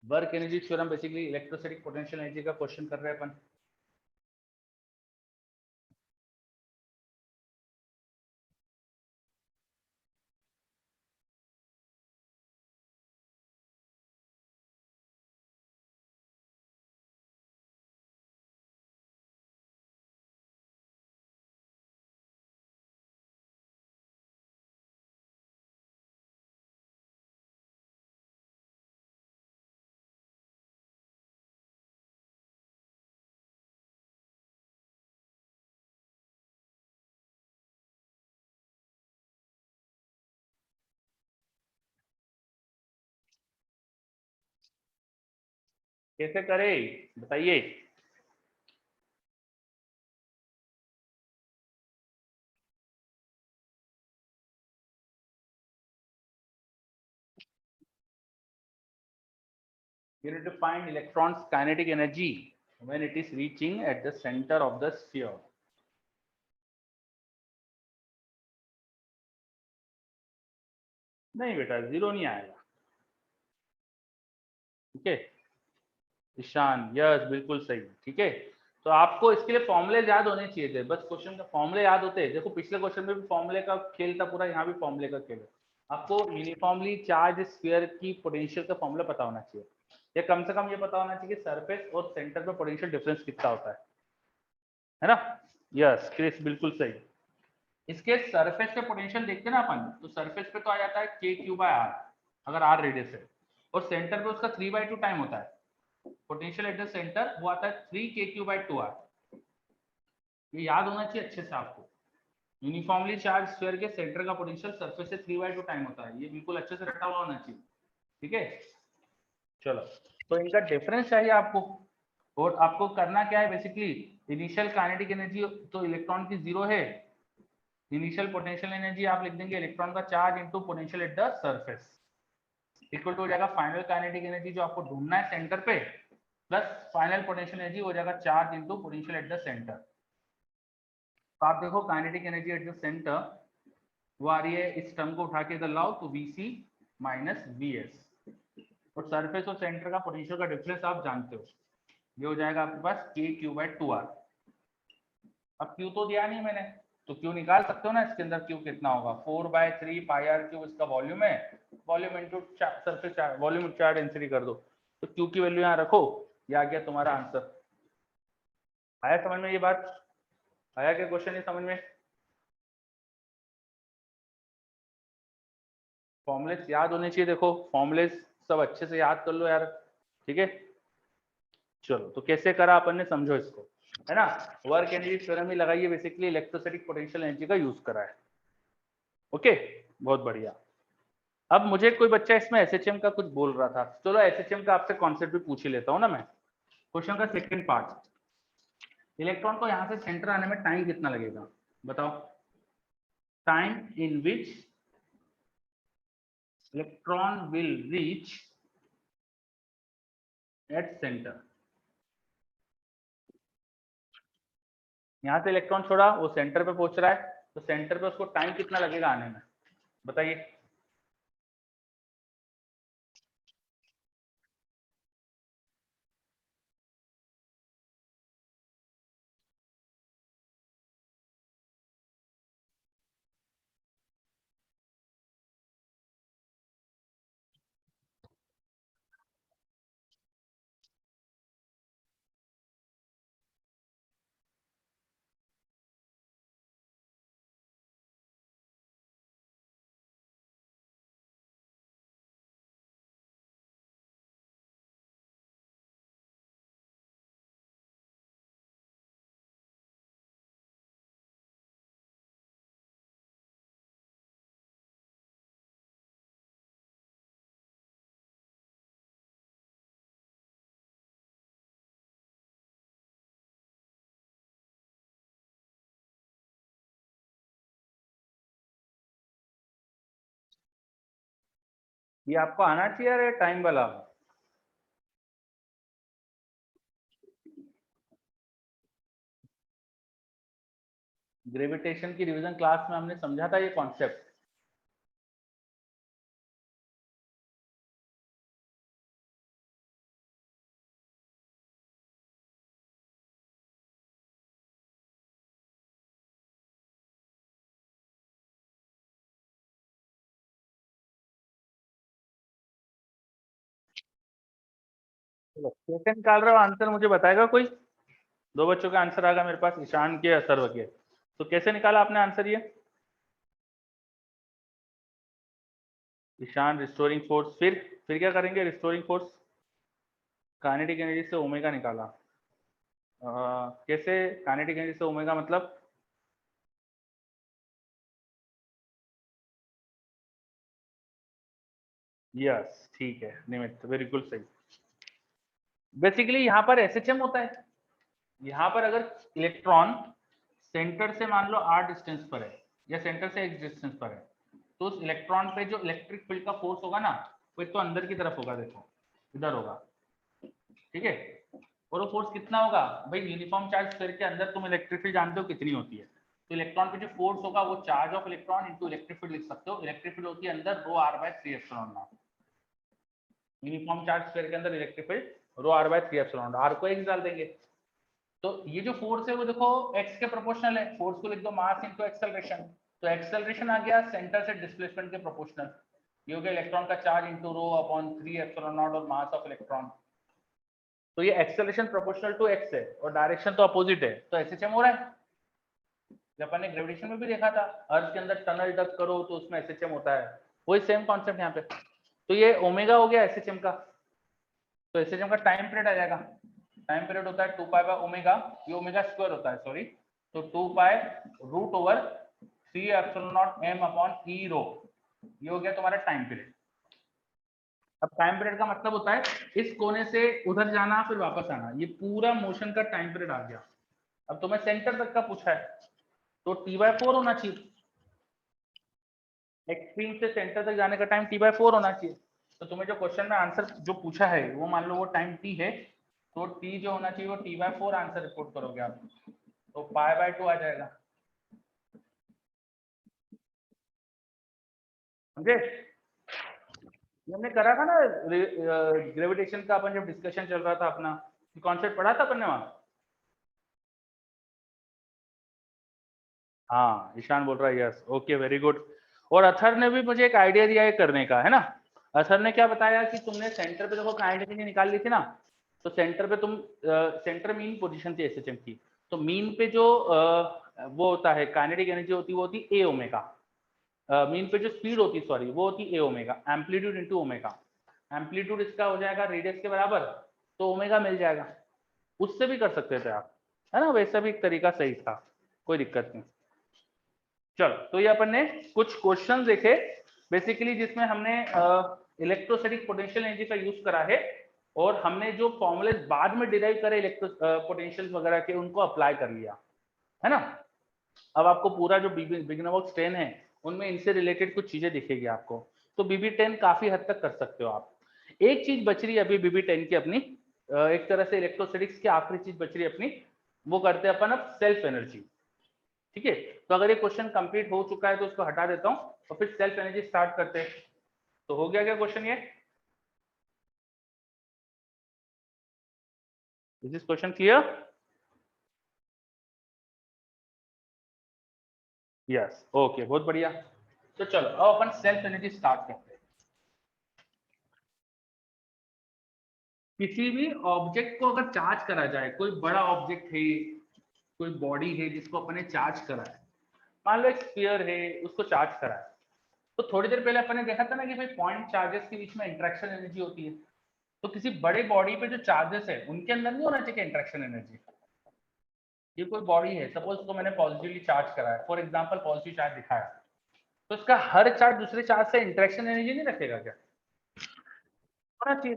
Work energy theorem basically electrostatic potential energy का क्वेश्चन कर रहे हैं अपन। कैसे करे बताइए। You need to find electrons kinetic energy when it is reaching at the center of the sphere. नहीं बेटा, जीरो नहीं आएगा। ठीक है ईशान, यस बिल्कुल सही। ठीक है, तो आपको इसके लिए फॉर्मूले याद होने चाहिए थे, बस क्वेश्चन के फॉर्मूले याद होते हैं। देखो पिछले क्वेश्चन में भी फॉर्मूले का खेल था पूरा, यहाँ भी फॉर्मूले का खेल है। आपको यूनिफॉर्मली चार्ज स्फीयर की पोटेंशियल का फॉर्मूला पता होना चाहिए, या कम से कम ये पता होना चाहिए कि सरफेस और सेंटर पे पोटेंशियल डिफरेंस कितना होता है ना। यस क्रिस, बिल्कुल सही। इसके सरफेस पे पोटेंशियल देखते हैं ना अपन, तो सरफेस पे तो आ जाता है के क्यू बाय आर, अगर आर रेडियस है, और सेंटर पे उसका 3/2 टाइम होता है। पोटेंशियल एट द सेंटर वो आता है 3 के क्यू बाय 2r। ये याद होना चाहिए अच्छे से आपको। यूनिफॉर्मली चार्ज स्फीयर के सेंटर का पोटेंशियल सरफेस से 3/2 टाइम होता है, ये बिल्कुल अच्छे से रटा हुआ होना चाहिए। ठीक है, चलो तो इनका डिफरेंस चाहिए आपको, और आपको करना क्या है बेसिकली, इनिशियल काइनेटिक एनर्जी तो इलेक्ट्रॉन की जीरो है, इनिशियल पोटेंशियल एनर्जी आप लिख देंगे इलेक्ट्रॉन का charge into potential at the surface equal to हो जाएगा फाइनल काइनेटिक एनर्जी जो आपको ढूंढना है सेंटर पे प्लस फाइनल पोटेंशियल एनर्जी हो जाएगा charge into potential at the centre. तो आप देखो kinetic energy at the centre वो आ रही है, इस टर्म को उठा के इधर लाओ तो Vc माइनस Vs और सरफेस और सेंटर का पोटेंशियल का डिफरेंस आप जानते हो, ये हो जाएगा आपके पास KQ/2R। अब Q तो दिया नहीं मैंने, तो Q निकाल सकते हो ना, इसके अंदर Q कितना होगा 4/3 πr³ इसका वॉल्यूम है, volume into surface charge, volume charge density कर दो, तो Q की वैल्यू यहाँ रखो, ये आ गया तुम्हारा आंसर। आया समझ में ये बात? आया क्या क्वेश्चन ये समझ में? फॉर्मुलेस याद होने चाहिए, देखो फॉर्मुलेस सब अच्छे से याद कर लो यार, ठीक है। चलो तो कैसे करा अपन ने समझो इसको, है ना। वर्क एनर्जी थ्योरम ही लगाइए, बेसिकली इलेक्ट्रोस्टैटिक पोटेंशियल एनर्जी का यूज करा है। ओके, बहुत बढ़िया। अब मुझे कोई बच्चा इसमें एसएचएम का कुछ बोल रहा था, चलो एसएचएम का आपसे कॉन्सेप्ट भी पूछ ही लेता हूँ ना मैं। क्वेश्चन का सेकंड पार्ट, इलेक्ट्रॉन को यहाँ से सेंटर आने में टाइम कितना लगेगा बताओ। Time in which electron will reach at centre. यहाँ से इलेक्ट्रॉन छोड़ा, वो सेंटर पे पहुंच रहा है, तो सेंटर पे उसको टाइम कितना लगेगा आने में, बताइए। ये आपको आना चाहिए यार टाइम वाला। ग्रेविटेशन की रिवीजन क्लास में हमने समझा था ये कॉन्सेप्ट। कैसे निकाल रहे हो आंसर मुझे बताएगा कोई? दो बच्चों का आंसर आएगा मेरे पास, ईशान के असर के। तो कैसे निकाला आपने आंसर ये? ईशान रिस्टोरिंग फोर्स, फिर क्या करेंगे? रिस्टोरिंग फोर्स काइनेटिक एनर्जी से ओमेगा निकाला। कैसे काइनेटिक एनर्जी से ओमेगा मतलब? यस ठीक है निमित्त, बिल्कुल सही। बेसिकली यहाँ पर एसएचएम होता है, यहाँ पर अगर इलेक्ट्रॉन सेंटर से मान लो r डिस्टेंस पर है या सेंटर से x डिस्टेंस पर है, तो उस इलेक्ट्रॉन पे जो इलेक्ट्रिक फील्ड का फोर्स होगा ना, वो एक तो अंदर की तरफ होगा, देखो इधर होगा, ठीक है। और वो फोर्स कितना होगा भाई, यूनिफॉर्म चार्ज स्फीयर के अंदर तुम इलेक्ट्रिक फील्ड जानते हो कितनी होती है, तो इलेक्ट्रॉन पे जो फोर्स होगा वो charge of electron into electric field लिख सकते हो। इलेक्ट्रिक फील्ड होती है अंदर ρr/3ε0, यूनिफॉर्म चार्ज स्फीयर के अंदर इलेक्ट्रिक फील्ड ρr/3ε0, r को x डाल देंगे, तो ये जो फोर्स है वो देखो x के प्रोपोर्शनल है, फोर्स को लिख दो मास इनटू एक्सेलरेशन, तो एक्सेलरेशन आ गया सेंटर से डिस्प्लेसमेंट के प्रोपोर्शनल, ये हो गया इलेक्ट्रॉन का चार्ज इनटू ρ/3ε0 और मास ऑफ इलेक्ट्रॉन। तो ये एक्सेलरेशन प्रोपोर्शनल टू x है और डायरेक्शन तो अपोजिट है, तो एसएचएम हो रहा है। जब अपन ने ग्रेविटेशन में भी देखा था, अर्थ के अंदर टनल डग करो तो उसमें एसएचएम होता है, वही सेम कॉन्सेप्ट यहाँ पे। तो ये ओमेगा हो गया एसएचएम का, तो एसएचएम का टाइम पीरियड आ जाएगा, टाइम पीरियड होता है 2π/ओमेगा, ये ओमेगा स्क्वायर होता है सॉरी, तो 2π√3ε0m/e ρ, ये हो गया तुम्हारा टाइम पीरियड। अब टाइम पीरियड का मतलब होता है इस कोने से उधर जाना फिर वापस आना, ये पूरा मोशन का टाइम पीरियड आ गया। अब तुम्हें सेंटर तक का पूछा है तो T/4 होना चाहिए, एक्सट्रीम से सेंटर तक जाने का टाइम t/4 होना चाहिए। तो तुम्हें जो क्वेश्चन में आंसर जो पूछा है वो मान लो वो टाइम t है, तो t जो होना चाहिए वो t/4 आंसर रिपोर्ट करोगे आप, तो π/2 आ जाएगा। समझे? हमने करा था ना ग्रेविटेशन का, अपन जब डिस्कशन चल रहा था अपना, कॉन्सेप्ट पढ़ा था अपन ने वहां। हाँ ईशान बोल रहा है यस, ओके वेरी गुड। और अथर ने भी मुझे एक आइडिया दिया है करने का, है ना। अथर ने क्या बताया कि तुमने सेंटर पे देखो काइनेटिक निकाल ली थी ना, तो सेंटर पे तुम सेंटर मीन पोजीशन थी एसएचएम की, तो मीन पे जो वो होता है काइनेटिक एनर्जी होती है वो होती ए ओमेगा, मीन पे जो स्पीड होती है सॉरी वो होती है A omega, amplitude into omega, amplitude इसका हो जाएगा रेडियस के बराबर, तो ओमेगा मिल जाएगा। उससे भी कर सकते थे आप, है ना, वैसा भी एक तरीका सही था, कोई दिक्कत नहीं। चलो तो ये अपन ने कुछ क्वेश्चन देखे बेसिकली जिसमें हमने इलेक्ट्रोस्टैटिक पोटेंशियल एनर्जी का यूज करा है, और हमने जो फॉर्मूले बाद में डिराइव करे इलेक्ट्रो पोटेंशियल वगैरह के उनको अप्लाई कर लिया, है ना। अब आपको पूरा जो बिगिनर वर्क्स 10 है उनमें इनसे रिलेटेड कुछ चीजें दिखेगी आपको, तो BB10 काफी हद तक कर सकते हो आप। एक चीज बच रही है अभी BB10 की अपनी, एक तरह से इलेक्ट्रोस्टैटिक्स की आखिरी चीज बच रही है अपनी, वो करते हैं अपन अब सेल्फ एनर्जी। ठीक है, तो अगर ये क्वेश्चन कंप्लीट हो चुका है तो उसको हटा देता हूँ और फिर सेल्फ एनर्जी स्टार्ट करते हैं। तो हो गया क्या क्वेश्चन ये? Is this question clear? Yes okay, बहुत बढ़िया। तो चलो अब अपन सेल्फ एनर्जी स्टार्ट करते हैं। किसी भी ऑब्जेक्ट को अगर चार्ज करा जाए, कोई बड़ा ऑब्जेक्ट है, कोई बॉडी है जिसको अपन ने चार्ज करा है, मान लो एक स्फीयर है उसको चार्ज करा है, तो थोड़ी देर पहले अपन ने देखा था ना कि भाई पॉइंट चार्जेस के बीच में इंटरेक्शन एनर्जी होती है। तो किसी बड़े बॉडी पे जो चार्जेस है उनके अंदर नहीं होना चाहिए इंटरेक्शन एनर्जी। ये कोई बॉडी है, सपोज उसको मैंने पॉजिटिवली चार्ज करा है, फॉर एग्जांपल पॉजिटिव चार्ज दिखाया, तो इसका हर चार्ज दूसरे चार्ज से इंटरेक्शन एनर्जी नहीं रखेगा क्या? होना चाहिए।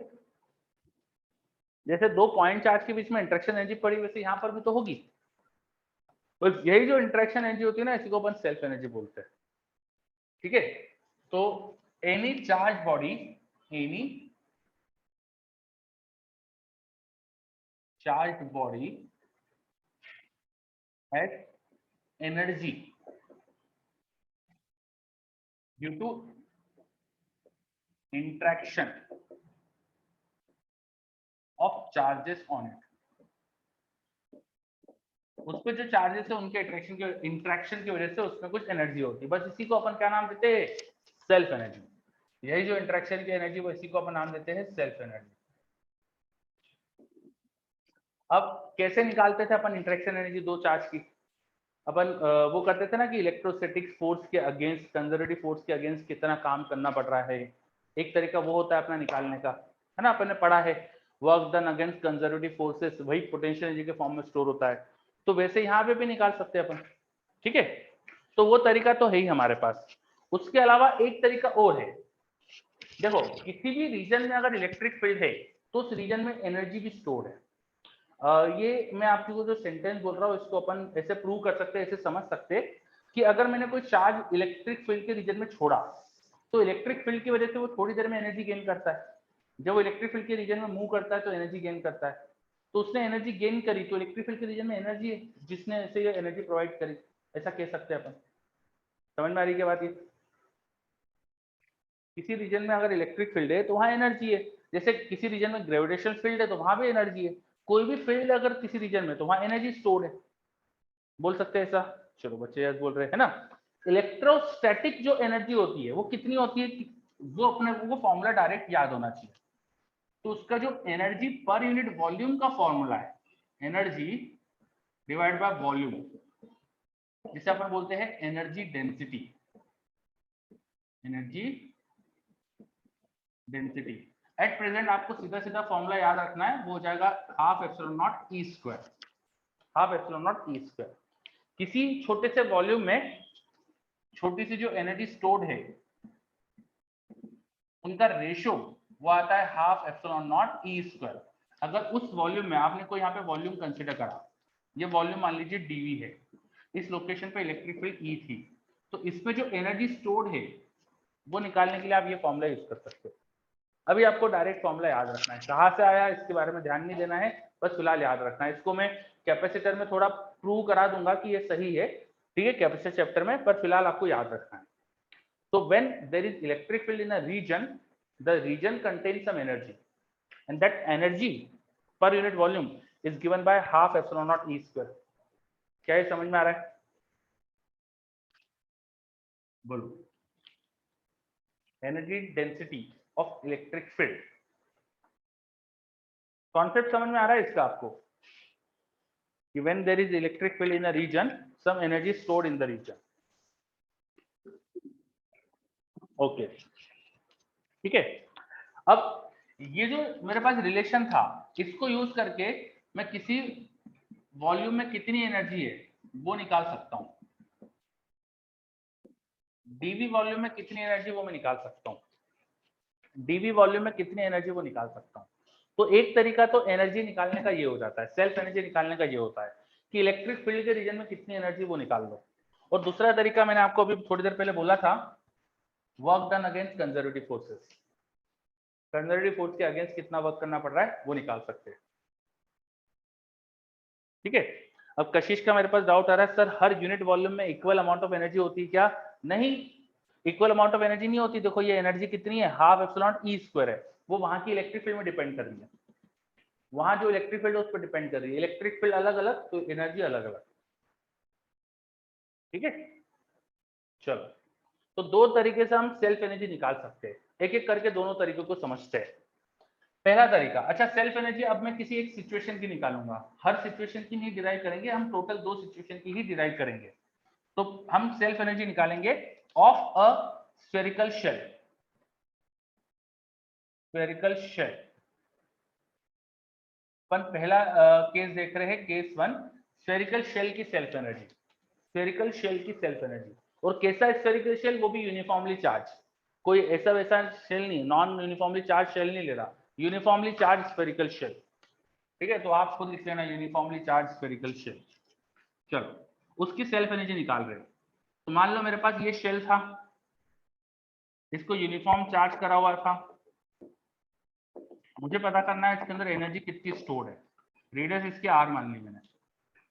जैसे दो पॉइंट चार्ज के बीच में इंटरेक्शन एनर्जी पड़ी वैसे यहाँ पर भी तो होगी। बस यही जो इंटरेक्शन एनर्जी होती है ना, इसी को अपन सेल्फ एनर्जी बोलते हैं। ठीक है, तो any charge body, any charge body has energy due to interaction of charges on it. उस पे जो चार्जेस है उनके इंटरेक्शन की वजह से उसमें कुछ एनर्जी होती है, बस इसी को अपन क्या नाम देते हैं? Self energy. यही जो इंटरेक्शन की एनर्जी वो इसी को अपन नाम देते हैं सेल्फ एनर्जी। अब कैसे निकालते थे अपन इंटरेक्शन एनर्जी दो चार्ज की? अपन वो करते थे ना कि इलेक्ट्रोस्टैटिक फोर्स के अगेंस्ट, कंजर्वेटिव फोर्स के अगेंस्ट कितना काम करना पड़ रहा है, एक तरीका वो होता है अपना निकालने का, है ना। अपन ने पढ़ा है work done against conservative forces, वही पोटेंशियल एनर्जी के फॉर्म में स्टोर होता है। तो वैसे यहाँ पे भी निकाल सकते हैं अपन। ठीक है, तो वो तरीका तो है ही हमारे पास। उसके अलावा एक तरीका और है, देखो किसी भी रीजन में अगर इलेक्ट्रिक फील्ड है तो उस रीजन में एनर्जी भी स्टोर है। ये मैं आपको जो सेंटेंस बोल रहा हूँ इसको अपन ऐसे प्रूव कर सकते हैं, ऐसे समझ सकते हैं कि अगर मैंने कोई चार्ज इलेक्ट्रिक फील्ड के रीजन में छोड़ा तो इलेक्ट्रिक फील्ड की वजह से वो थोड़ी देर में एनर्जी गेन करता है। जब वो इलेक्ट्रिक फील्ड के रीजन में मूव करता है तो एनर्जी गेन करता है। तो उसने एनर्जी गेन करी तो इलेक्ट्रिक फील्ड के रीजन में एनर्जी है जिसने ऐसे ये एनर्जी प्रोवाइड करी, ऐसा कह सकते हैं अपन। समझ में आ रही है क्या बात? ये किसी रीजन में अगर इलेक्ट्रिक फील्ड है तो वहां एनर्जी है, जैसे किसी रीजन में ग्रेविटेशनल फील्ड है तो वहां भी एनर्जी है। कोई भी फील्ड अगर किसी रीजन में तो वहां एनर्जी स्टोर है, बोल सकते हैं ऐसा। चलो बच्चे यस बोल रहे हैं ना। इलेक्ट्रोस्टैटिक जो एनर्जी होती है वो कितनी होती है, वो अपने को फॉर्मूला डायरेक्ट याद होना चाहिए। तो उसका जो एनर्जी पर यूनिट वॉल्यूम का फॉर्मूला है, एनर्जी डिवाइड बाय वॉल्यूम, जिसे अपन बोलते हैं energy density. Energy density at present आपको सीधा सीधा फॉर्मूला याद रखना है, वो हो जाएगा half epsilon not E square, half epsilon not E square. किसी छोटे से वॉल्यूम में छोटी सी जो एनर्जी स्टोर्ड है उनका रेशियो वो आता है half epsilon not E square. अगर उस वॉल्यूम में आपने कोई यहाँ पे वॉल्यूम कंसिडर करा, ये वॉल्यूम मान लीजिए डीवी है, इस लोकेशन पे इलेक्ट्रिक फील्ड ई थी, तो इसमें जो एनर्जी स्टोर्ड है वो निकालने के लिए आप ये फॉर्मूला यूज कर सकते हो। अभी आपको डायरेक्ट फॉर्मूला याद रखना है, कहाँ से आया इसके बारे में ध्यान नहीं देना है, बस फिलहाल याद रखना है। इसको मैं कैपेसिटर में थोड़ा प्रूव करा दूंगा कि ये सही है, ठीक है, कैपेसिटर चैप्टर में, पर फिलहाल आपको याद रखना है। तो when there is electric field in a region, the region contains some energy and that energy per unit volume is given by half epsilon not E square. क्या ये समझ में आ रहा है? बोलो। Energy density of electric field, concept समझ में आ रहा है इसका आपको? कि when there is electric field in a region, some energy is stored in the region. Okay, ठीक है। अब ये जो मेरे पास रिलेशन था, इसको यूज करके मैं किसी वॉल्यूम में कितनी एनर्जी है वो निकाल सकता हूं। डीवी वॉल्यूम में कितनी एनर्जी वो मैं निकाल सकता हूं, डीवी वॉल्यूम में कितनी एनर्जी वो निकाल सकता हूं। तो एक तरीका तो एनर्जी निकालने का ये हो जाता है, सेल्फ एनर्जी निकालने का ये होता है कि इलेक्ट्रिक फील्ड के रीजन में कितनी एनर्जी वो निकाल लो। और दूसरा तरीका मैंने आपको अभी थोड़ी देर पहले बोला था, work done against conservative forces. Conservative force के अगेंस्ट कितना वर्क करना पड़ रहा है वो निकाल सकते हैं, ठीक है। अब कशिश का मेरे पास डाउट आ रहा है, सर हर यूनिट वॉल्यूम में इक्वल अमाउंट ऑफ एनर्जी होती है क्या? नहीं, इक्वल अमाउंट ऑफ एनर्जी नहीं होती। देखो ये एनर्जी कितनी है, हाफ एप्सिलॉन ई स्क्वायर है, वो वहां की इलेक्ट्रिक फील्ड में डिपेंड कर रही है, वहां जो इलेक्ट्रिक फील्ड है उस पर डिपेंड कर रही है। इलेक्ट्रिक फील्ड अलग अलग तो एनर्जी अलग अलग, ठीक है। चलो, तो दो तरीके से हम सेल्फ एनर्जी निकाल सकते हैं, एक एक करके दोनों तरीकों को समझते हैं। पहला तरीका, अच्छा सेल्फ एनर्जी अब मैं किसी एक सिचुएशन की निकालूंगा, हर सिचुएशन की नहीं डिराइव करेंगे हम, टोटल दो सिचुएशन की ही डिराइव करेंगे। तो हम सेल्फ एनर्जी निकालेंगे of a spherical shell, spherical shell. अपन पहला केस देख रहे हैं, केस वन, स्फेरिकल शेल की सेल्फ एनर्जी, स्फेरिकल शेल की सेल्फ एनर्जी। और कैसा स्फेरिकल शेल, वो भी यूनिफॉर्मली चार्ज, कोई ऐसा वैसा शेल नहीं, नॉन यूनिफॉर्मली चार्ज शेल नहीं ले रहा, यूनिफॉर्मली चार्ज स्फेरिकल शेल, ठीक है। तो आप खुद लिख लेना यूनिफॉर्मली चार्ज स्फेरिकल शेल। चलो उसकी सेल्फ एनर्जी निकाल रहे हैं। तो मान लो मेरे पास ये शेल था, इसको यूनिफॉर्म चार्ज करा हुआ था, मुझे पता करना है इसके अंदर एनर्जी कितनी स्टोर्ड है। रेडियस इसके आर मान ली मैंने,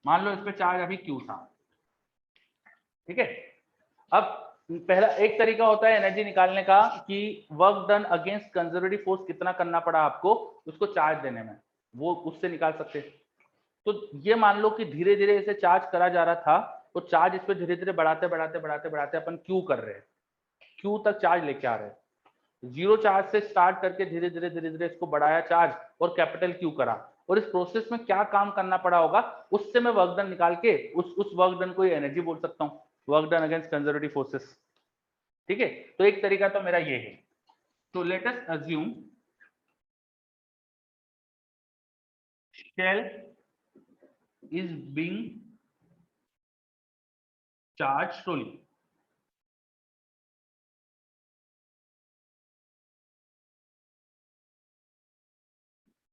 मान लो इस पे चार्ज अभी क्यू था, ठीक है। अब पहला एक तरीका होता है एनर्जी निकालने का कि work done against conservative force कितना करना पड़ा आपको उसको चार्ज देने में, वो उससे निकाल सकते हैं। तो ये मान लो कि धीरे धीरे इसे चार्ज करा जा रहा था, तो चार्ज इस पे धीरे धीरे बढ़ाते बढ़ाते बढ़ाते बढ़ाते अपन क्यू कर रहे हैं, क्यू तक चार्ज लेके आ रहे हैं। जीरो चार्ज से स्टार्ट करके धीरे धीरे धीरे धीरे इसको बढ़ाया चार्ज और कैपिटल क्यू करा, और इस प्रोसेस में क्या काम करना पड़ा होगा उससे मैं वर्क डन निकाल के उस वर्क डन को एनर्जी बोल सकता हूँ, work done against conservative forces, ठीक है। तो एक तरीका तो मेरा ये है। तो let us assume shell is being charge slowly,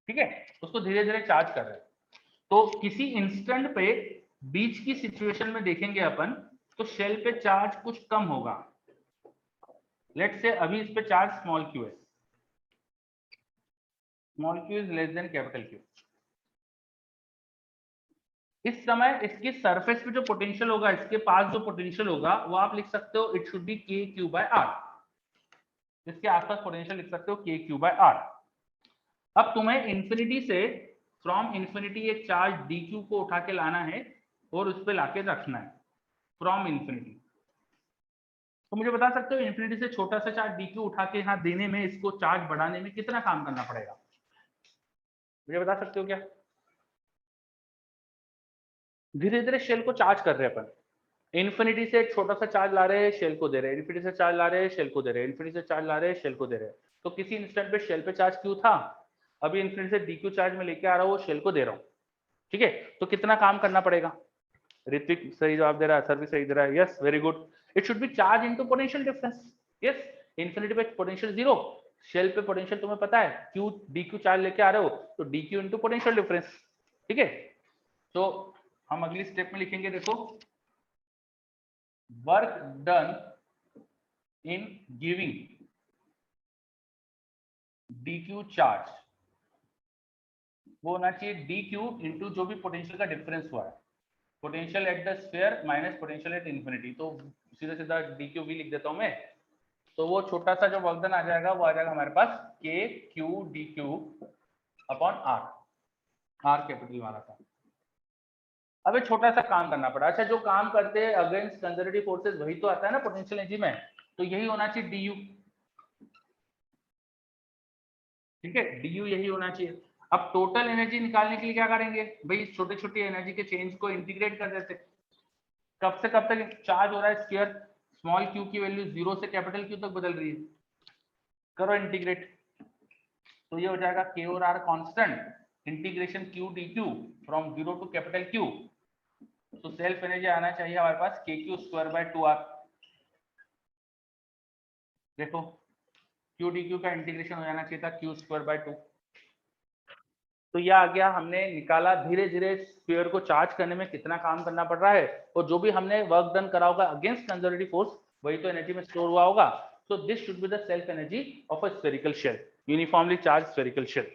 ठीक है, उसको धीरे धीरे चार्ज कर रहे हैं। तो किसी इंस्टेंट पे बीच की सिचुएशन में देखेंगे अपन, तो शेल पे चार्ज कुछ कम होगा। लेट्स से अभी इस पे चार्ज स्मॉल क्यू है, small Q is less than capital Q. इस समय इसकी सरफेस पे जो पोटेंशियल होगा, इसके पास जो पोटेंशियल होगा वो आप लिख सकते हो, इट शुड बी के क्यू बाय आर। इसके आसपास पोटेंशियल लिख सकते हो के क्यू बाय आर। अब तुम्हें इंफिनिटी से, फ्रॉम इंफिनिटी एक चार्ज डी क्यू को उठा के लाना है और उस पर लाके रखना है फ्रॉम इंफिनिटी। तो मुझे बता सकते हो इंफिनिटी से छोटा सा चार्ज डी क्यू उठा के यहाँ देने में, इसको चार्ज बढ़ाने में कितना काम करना पड़ेगा, मुझे बता सकते हो क्या? धीरे धीरे शेल को चार्ज कर रहे हैं अपन, इन्फिनिटी से एक छोटा सा चार्ज ला रहे हैं, शेल को दे रहे हैं, इन्फिनिटी से चार्ज ला रहे हैं, शेल को दे रहे हैं, इन्फिनिटी से चार्ज ला रहे हैं, शेल को दे रहे हैं। तो किसी इंस्टेंट पे शेल पे चार्ज क्यू था, अभी इन्फिनिटी से डी क्यू चार्ज में लेके आ रहा हूँ, शेल को दे रहा हूँ, ठीक है। तो कितना काम करना पड़ेगा? ऋत्विक सही जवाब दे रहा है, सर भी सही दे रहा है, yes very good. It should B charge into potential difference, yes. Infinity पे पोटेंशियल जीरो, शेल पे पोटेंशियल तुम्हें पता है, क्यू डी क्यू चार्ज लेके आ रहे हो तो D Q into potential difference, ठीक है। तो हम अगली स्टेप में लिखेंगे, देखो work done in giving dq charge, वो होना चाहिए dq इंटू जो भी पोटेंशियल का डिफरेंस हुआ है, potential at the sphere minus potential at infinity. तो सीधा सीधा dq भी लिख देता हूं मैं। तो वो छोटा सा जो वर्क डन आ जाएगा वो आ जाएगा हमारे पास k q dq upon r, r capital वाला था। अब एक छोटा सा काम करना पड़ा। अच्छा, जो काम करते हैं अगेंस्ट कंजर्वेटिव फोर्सेस वही तो आता है ना पोटेंशियल एनर्जी में, तो यही होना चाहिए du। ठीक है, du यही होना चाहिए। अब टोटल एनर्जी निकालने के लिए क्या करेंगे भाई, छोटे छोटे एनर्जी के चेंज को इंटीग्रेट कर देते। कब से कब तक चार्ज हो रहा है स्फीयर, स्मॉल q की वैल्यू 0 से कैपिटल Q तक बदल रही है, करो इंटीग्रेट। तो ये हो जाएगा k और r constant, integration q dq from 0 to capital Q। तो सेल्फ एनर्जी आना चाहिए हमारे पास kq स्क्वायर बाय 2r। देखो q dq का इंटीग्रेशन हो जाना चाहिए था q स्क्वायर बाय 2। तो ये आ गया, हमने निकाला धीरे धीरे स्फीयर को चार्ज करने में कितना काम करना पड़ रहा है, और जो भी हमने वर्क डन करा होगा अगेंस्ट कंजर्वेटिव फोर्स वही तो एनर्जी में स्टोर हुआ होगा। So this should be the self energy of a spherical shell, uniformly charge spherical shell.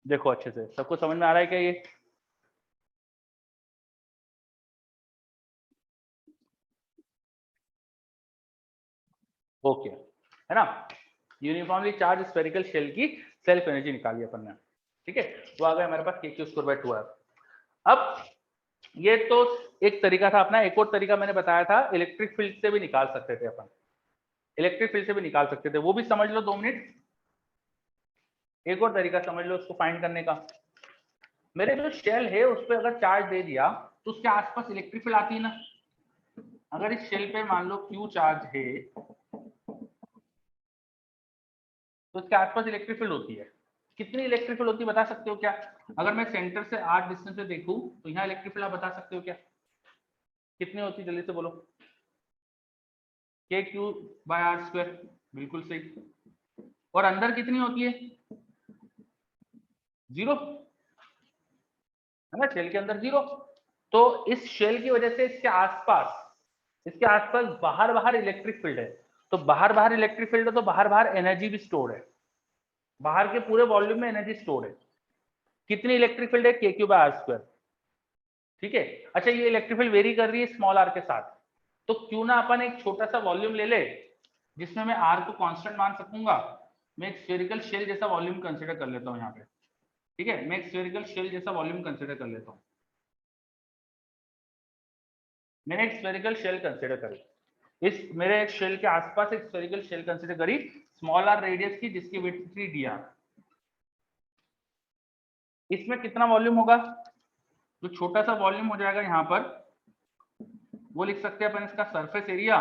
देखो अच्छे से सबको समझ में आ रहा है क्या ये? ओके है ना, यूनिफॉर्मली चार्ज स्फेरिकल शेल की सेल्फ एनर्जी निकाली अपन ने। ठीक है, तो आ गया हमारे पास k q square by 2r। अब ये तो एक तरीका था अपना, एक और तरीका मैंने बताया था इलेक्ट्रिक फील्ड से भी निकाल सकते थे अपन, इलेक्ट्रिक फील्ड से भी निकाल सकते थे, वो भी समझ लो 2 मिनट। एक और तरीका समझ लो उसको फाइंड करने का। मेरे जो शेल है उस पर अगर चार्ज दे दिया तो उसके आसपास इलेक्ट्रिक फील्ड आती है ना। अगर इस शेल पे मान लो Q चार्ज है तो उसके आसपास इलेक्ट्रिक फील्ड होती है। कितनी इलेक्ट्रिक फील्ड होती है बता सकते हो क्या? अगर मैं सेंटर से r डिस्टेंस पे देखूं तो यहाँ इलेक्ट्रिक फील्ड आप बता सकते हो क्या कितनी होती है? जल्दी से बोलो। kq बाय r स्क्वायर, बिल्कुल सही। और अंदर कितनी होती है? 0 है ना, शेल के अंदर 0। तो इस शेल की वजह से इसके आसपास बाहर बाहर इलेक्ट्रिक फील्ड है। तो बाहर बाहर इलेक्ट्रिक फील्ड है तो बाहर बाहर एनर्जी भी स्टोर है, बाहर के पूरे वॉल्यूम में एनर्जी स्टोर है। कितनी इलेक्ट्रिक फील्ड है? के क्यू बाय आर स्क्वायर। ठीक है, अच्छा ये इलेक्ट्रिक फील्ड वेरी कर रही है स्मॉल आर के साथ, तो क्यों ना अपन एक छोटा सा वॉल्यूम ले ले जिसमें मैं आर को कांस्टेंट मान सकूंगा। मैं एक स्फेरिकल शेल जैसा वॉल्यूम कंसिडर कर लेता हूं यहाँ पे। ठीक है, मैं एक स्फेरिकल शेल जैसा वॉल्यूम कंसिडर कर लेता हूँ। मैंने एक स्फेरिकल शेल कंसिडर करी, इस मेरे एक शेल के आसपास एक स्फेरिकल शेल कंसिडर करी स्मॉल आर रेडियस की, जिसकी विड्थ थी डी आर। इसमें कितना वॉल्यूम होगा? जो छोटा सा वॉल्यूम हो जाएगा यहाँ पर वो लिख सकते हैं अपन इसका surface area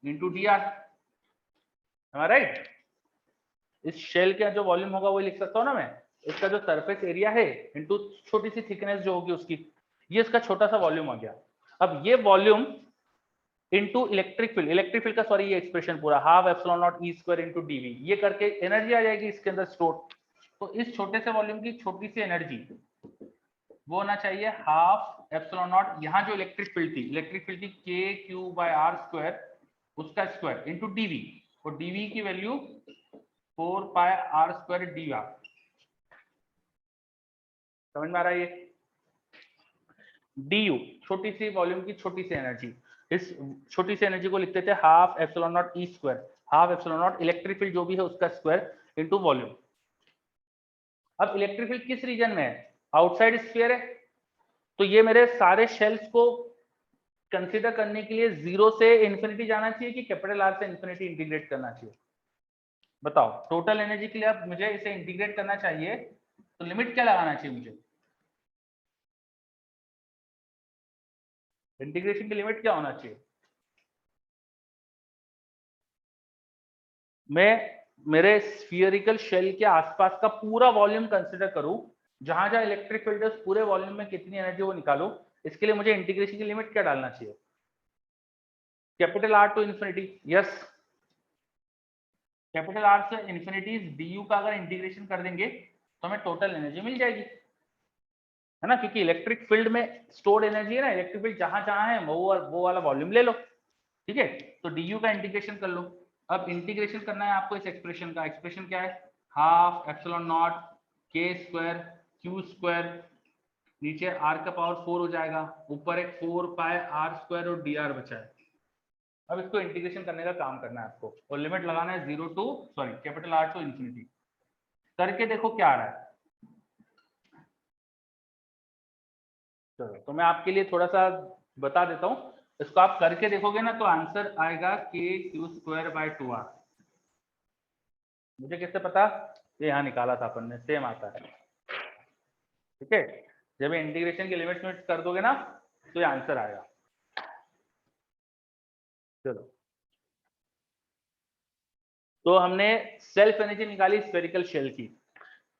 into D R, right. इस शेल का जो वॉल्यूम होगा वो लिख सकता हूँ ना मैं, इसका जो सरफेस एरिया है इंटू छोटी सी थिकनेस जो होगी उसकी, ये इसका छोटा सा वॉल्यूम आ गया। अब ये वॉल्यूम इंटू इलेक्ट्रिक फील्ड का सॉरी ये एक्सप्रेशन पूरा half epsilon not E square into dv, ये करके एनर्जी आ जाएगी इसके अंदर स्टोर। तो इस छोटे से वॉल्यूम की छोटी सी एनर्जी वो होना चाहिए हाफ एप्सिलॉन नॉट, यहाँ जो इलेक्ट्रिक फील्ड थी k Q by r square, उसका स्क्वायर इंटू डीवी, और डीवी की value 4 pi r square d r. समझ में आ रहा है ये? डी छोटी सी वॉल्यूम की छोटी सी एनर्जी, इस छोटी सी एनर्जी को लिखते थे half epsilon not E square, half epsilon not electric field जो भी है उसका स्क्वायर इनटू वॉल्यूम। अब इलेक्ट्रिक फील्ड किस रीजन में है? आउटसाइड स्फीयर है, तो ये मेरे सारे शेल्स को कंसीडर करने के लिए 0 से इंफिनिटी जाना चाहिए कि कैपिटल आर से इंफिनिटी इंटीग्रेट करना चाहिए? बताओ, टोटल एनर्जी के लिए अब मुझे इसे इंटीग्रेट करना चाहिए तो लिमिट क्या लगाना चाहिए मुझे? इंटीग्रेशन की लिमिट क्या होना चाहिए? मैं मेरे स्फीयरिकल शेल के आसपास का पूरा वॉल्यूम कंसीडर करूं, जहां जहां इलेक्ट्रिक फील्ड है उस पूरे वॉल्यूम में कितनी एनर्जी वो निकालूं। इसके लिए मुझे इंटीग्रेशन की लिमिट क्या डालना चाहिए? Capital R to infinity, yes. Capital R से इंफिनिटी डी का अगर इंटीग्रेशन कर देंगे तो हमें टोटल एनर्जी मिल जाएगी, है ना, क्योंकि इलेक्ट्रिक फील्ड में स्टोर्ड एनर्जी है ना, इलेक्ट्रिक फील्ड जहां जहां है वो वाला वॉल्यूम ले लो। ठीक है, तो du का इंटीग्रेशन कर लो। अब इंटीग्रेशन करना है आपको इस एक्सप्रेशन का, एक्सप्रेशन क्या है, half epsilon not k square q square, नीचे r का पावर 4 हो जाएगा, ऊपर एक 4 पाई r स्क्वायर और dr बचा है। अब इसको इंटीग्रेशन करने का काम करना है आपको, और लिमिट लगाना है कैपिटल R टू इंफिनिटी। करके देखो क्या आ रहा है। चलो तो मैं आपके लिए थोड़ा सा बता देता हूँ, इसको आप करके देखोगे ना तो आंसर आएगा k² बाय 2r। मुझे कैसे पता, ये यहाँ निकाला था अपन ने, सेम आता है। ठीक है, जब इंटीग्रेशन की लिमिट कर दोगे ना तो ये आंसर आएगा। चलो तो हमने सेल्फ एनर्जी निकाली स्फेरिकल शेल की।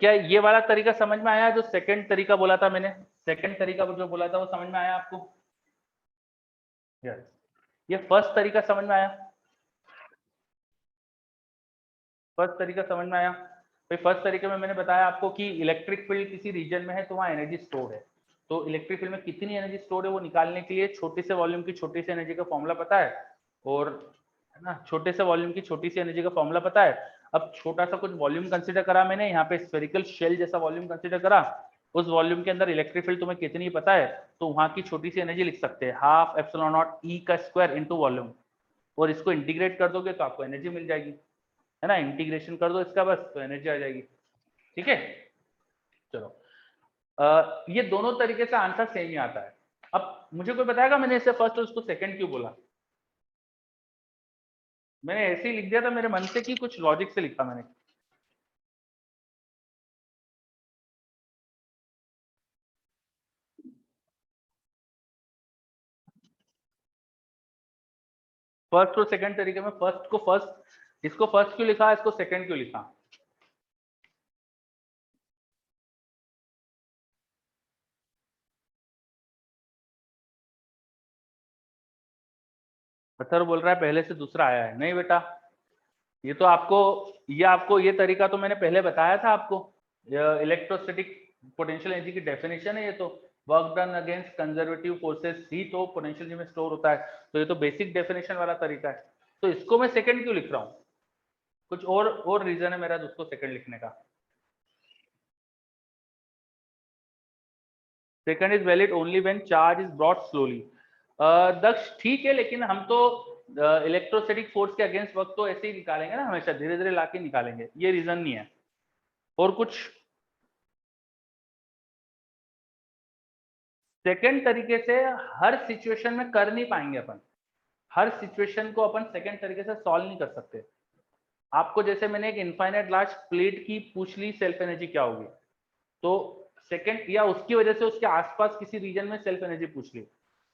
क्या ये वाला तरीका समझ में आया, जो सेकंड तरीका बोला था मैंने, सेकंड तरीका जो बोला था वो समझ में आया आपको? यस। ये फर्स्ट तरीका समझ में आया? फर्स्ट तरीका समझ में आया? भाई फर्स्ट तरीके में मैंने बताया आपको कि इलेक्ट्रिक फील्ड किसी रीजन में है तो वहां एनर्जी स्टोर है, तो इलेक्ट्रिक फील्ड में कितनी एनर्जी स्टोर है वो निकालने के लिए छोटे से वॉल्यूम की छोटी सी एनर्जी का फॉर्मूला पता है, और है ना, छोटे से वॉल्यूम की छोटी सी एनर्जी का फॉर्मूला पता है। अब छोटा सा कुछ वॉल्यूम कंसीडर करा मैंने, यहाँ पे स्फेरिकल शेल जैसा वॉल्यूम कंसीडर करा, उस वॉल्यूम के अंदर इलेक्ट्रिक फील्ड तुम्हें कितनी पता है, तो वहां की छोटी सी एनर्जी लिख सकते हैं, हाफ एप्सिलॉन नॉट ई का स्क्वायर इनटू वॉल्यूम, और इसको इंटीग्रेट कर दोगे तो आपको एनर्जी मिल जाएगी, है ना, इंटीग्रेशन कर दो इसका बस तो एनर्जी आ जाएगी। ठीक है, चलो ये दोनों तरीके से आंसर सेम ही आता है। अब मुझे कोई बताएगा मैंने इसे फर्स्ट और उसको सेकंड क्यों बोला? मैंने ऐसे ही लिख दिया था मेरे मन से कि कुछ लॉजिक से लिखा मैंने? फर्स्ट और सेकंड तरीके में फर्स्ट को फर्स्ट, इसको फर्स्ट क्यों लिखा, इसको सेकंड क्यों लिखा? पत्थर बोल रहा है पहले से दूसरा आया है। नहीं बेटा, ये तो आपको ये तरीका तो मैंने पहले बताया था आपको, इलेक्ट्रोस्टैटिक पोटेंशियल एनर्जी की डेफिनेशन है ये तो, work done against conservative forces ही तो पोटेंशियल एनर्जी में स्टोर होता है, तो ये तो बेसिक डेफिनेशन वाला तरीका है। तो इसको मैं सेकंड क्यों लिख रहा हूँ, कुछ और रीजन है मेरा उसको सेकंड लिखने का। Second is valid only when charge is brought slowly. Daksh ठीक है, लेकिन हम तो इलेक्ट्रोस्टैटिक फोर्स के अगेंस्ट वर्क तो ऐसे ही निकालेंगे ना, हमेशा धीरे धीरे लाके निकालेंगे, ये रीजन नहीं है। और कुछ सेकंड तरीके से हर सिचुएशन में कर नहीं पाएंगे अपन, हर सिचुएशन को अपन सेकंड तरीके से सॉल्व नहीं कर सकते। आपको जैसे मैंने एक इनफाइनाइट लार्ज प्लेट की पूछ ली सेल्फ एनर्जी क्या होगी, तो सेकंड या उसकी वजह से उसके आसपास किसी रीजन में सेल्फ एनर्जी पूछ ली,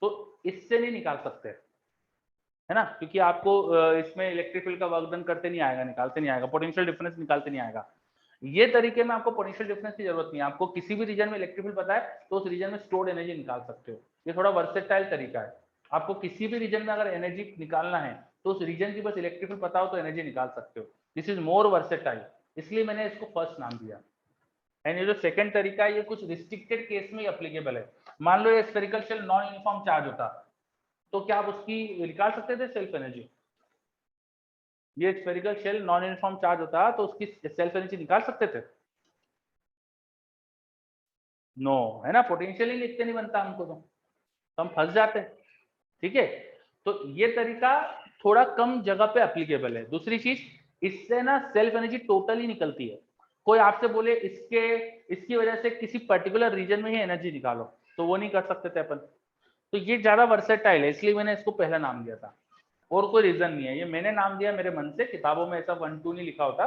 तो इससे नहीं निकाल सकते, है ना, क्योंकि आपको इसमें इलेक्ट्रिक फील्ड का वर्क डन करते नहीं आएगा, निकालते नहीं आएगा, पोटेंशियल डिफरेंस निकालते नहीं आएगा। ये तरीके में आपको पोटेंशियल डिफरेंस की जरूरत नहीं है, आपको किसी भी रीजन में इलेक्ट्रिक फील्ड पता है तो उस रीजन में स्टोर्ड एनर्जी निकाल सकते हो। ये थोड़ा वर्सेटाइल तरीका है, आपको किसी भी रीजन में अगर एनर्जी निकालना है तो उस रीजन की बस इलेक्ट्रिक फील्ड पता हो तो एनर्जी निकाल सकते हो। दिस इज मोर वर्सेटाइल, इसलिए मैंने इसको फर्स्ट नाम दिया। एंड ये जो सेकंड तरीका है ये कुछ रिस्ट्रिक्टेड केस में ही एप्लीकेबल है। मान लो ये spherical shell non uniform charge होता तो क्या आप उसकी निकाल सकते थे सेल्फ एनर्जी? ये spherical shell non uniform charge होता तो उसकी सेल्फ एनर्जी निकाल सकते थे? नो, है ना, पोटेंशियल ही लिखते नहीं बनता हमको तो हम फंस जाते हैं। ठीक है, तो ये तरीका थोड़ा कम जगह पे एप्लीकेबल है। दूसरी चीज, इससे ना सेल्फ एनर्जी टोटली निकलती है। कोई आपसे बोले इसकी वजह से किसी पर्टिकुलर रीजन में ही एनर्जी निकालो, तो वो नहीं कर सकते थे अपन। तो ये ज्यादा वर्सेटाइल है, इसलिए मैंने इसको पहला नाम दिया था, और कोई रीजन नहीं है, ये मैंने नाम दिया मेरे मन से, किताबों में ऐसा 1-2 नहीं लिखा होता,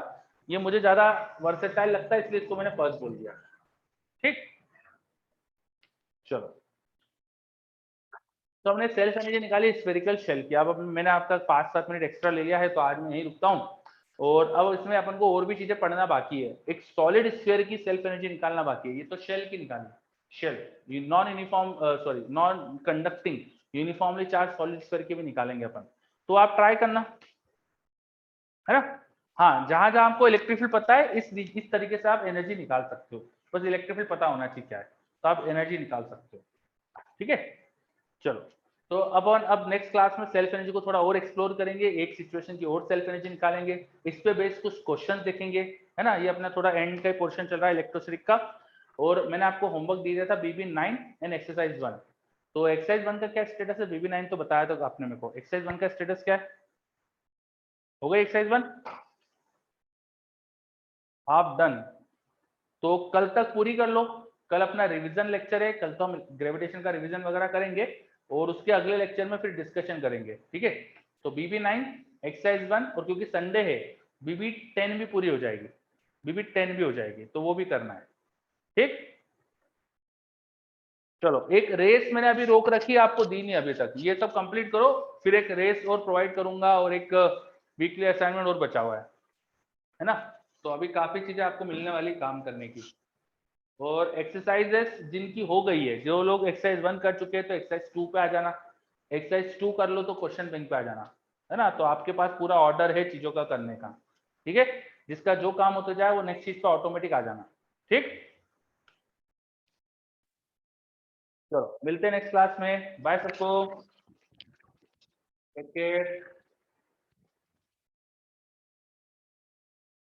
ये मुझे ज्यादा वर्सेटाइल लगता है इसलिए इसको मैंने फर्स्ट बोल दिया। ठीक, चलो तो हमने सेल्फ एनर्जी निकाली स्फेरिकल शेल की। अब मैंने आपका 5-7 मिनट एक्स्ट्रा ले लिया है तो आज मैं यहीं रुकता हूँ, और अब इसमें अपन को और भी चीजें पढ़ना बाकी है। एक सॉलिड स्फीयर की सेल्फ एनर्जी निकालना बाकी है, ये तो शेल की निकाली, shell non uniform sorry non conducting uniformly charge solid sphere की भी निकालेंगे अपन, तो आप ट्राई करना, है ना। हाँ, जहां जहां आपको इलेक्ट्रिक फील्ड पता है इस तरीके से आप एनर्जी निकाल सकते हो, बस इलेक्ट्रिक फील्ड पता होना चाहिए क्या है, तो आप एनर्जी निकाल सकते हो। ठीक है, चलो तो अब नेक्स्ट क्लास में सेल्फ एनर्जी को थोड़ा और एक्सप्लोर करेंगे, एक सिचुएशन की और सेल्फ एनर्जी निकालेंगे, इस पे बेस्ड कुछ क्वेश्चन देखेंगे, है ना। ये अपना थोड़ा एंड का पोर्शन चल रहा है इलेक्ट्रोस्टैटिक का, और मैंने आपको होमवर्क दिया था BB9 एंड एक्सरसाइज 1। तो एक्सरसाइज 1 का क्या स्टेटस है, BB9 तो बताया था आपने मेरे को, एक्सरसाइज 1 का स्टेटस क्या है, हो गई एक्सरसाइज 1 आप डन। तो कल तक पूरी कर लो, कल अपना रिवीजन लेक्चर है, कल तो हम ग्रेविटेशन का रिवीजन वगैरह करेंगे और उसके अगले लेक्चर में फिर डिस्कशन करेंगे, ठीक है। तो BB9 एक्सरसाइज 1, और क्योंकि संडे है BB10 भी पूरी हो जाएगी, BB10 भी हो जाएगी, तो वो भी करना है, ठीक। चलो एक रेस मैंने अभी रोक रखी है, आपको दी नहीं अभी तक, ये सब कंप्लीट करो, फिर एक रेस और प्रोवाइड करूंगा और एक वीकली असाइनमेंट और बचा हुआ है ना। तो अभी काफी चीजें आपको मिलने वाली काम करने की। और एक्सरसाइजेस जिनकी हो गई है, जो लोग एक्सरसाइज 1 कर चुके हैं तो एक्सरसाइज 2 पे आ जाना, एक्सरसाइज 2 कर लो तो क्वेश्चन बैंक पे आ जाना, है ना। तो आपके पास पूरा ऑर्डर है चीजों का करने का, ठीक है। जिसका जो काम होता जाए वो नेक्स्ट चीज पे ऑटोमेटिक आ जाना, ठीक। चलो मिलते हैं नेक्स्ट क्लास में, बाय सबको, टेक केयर।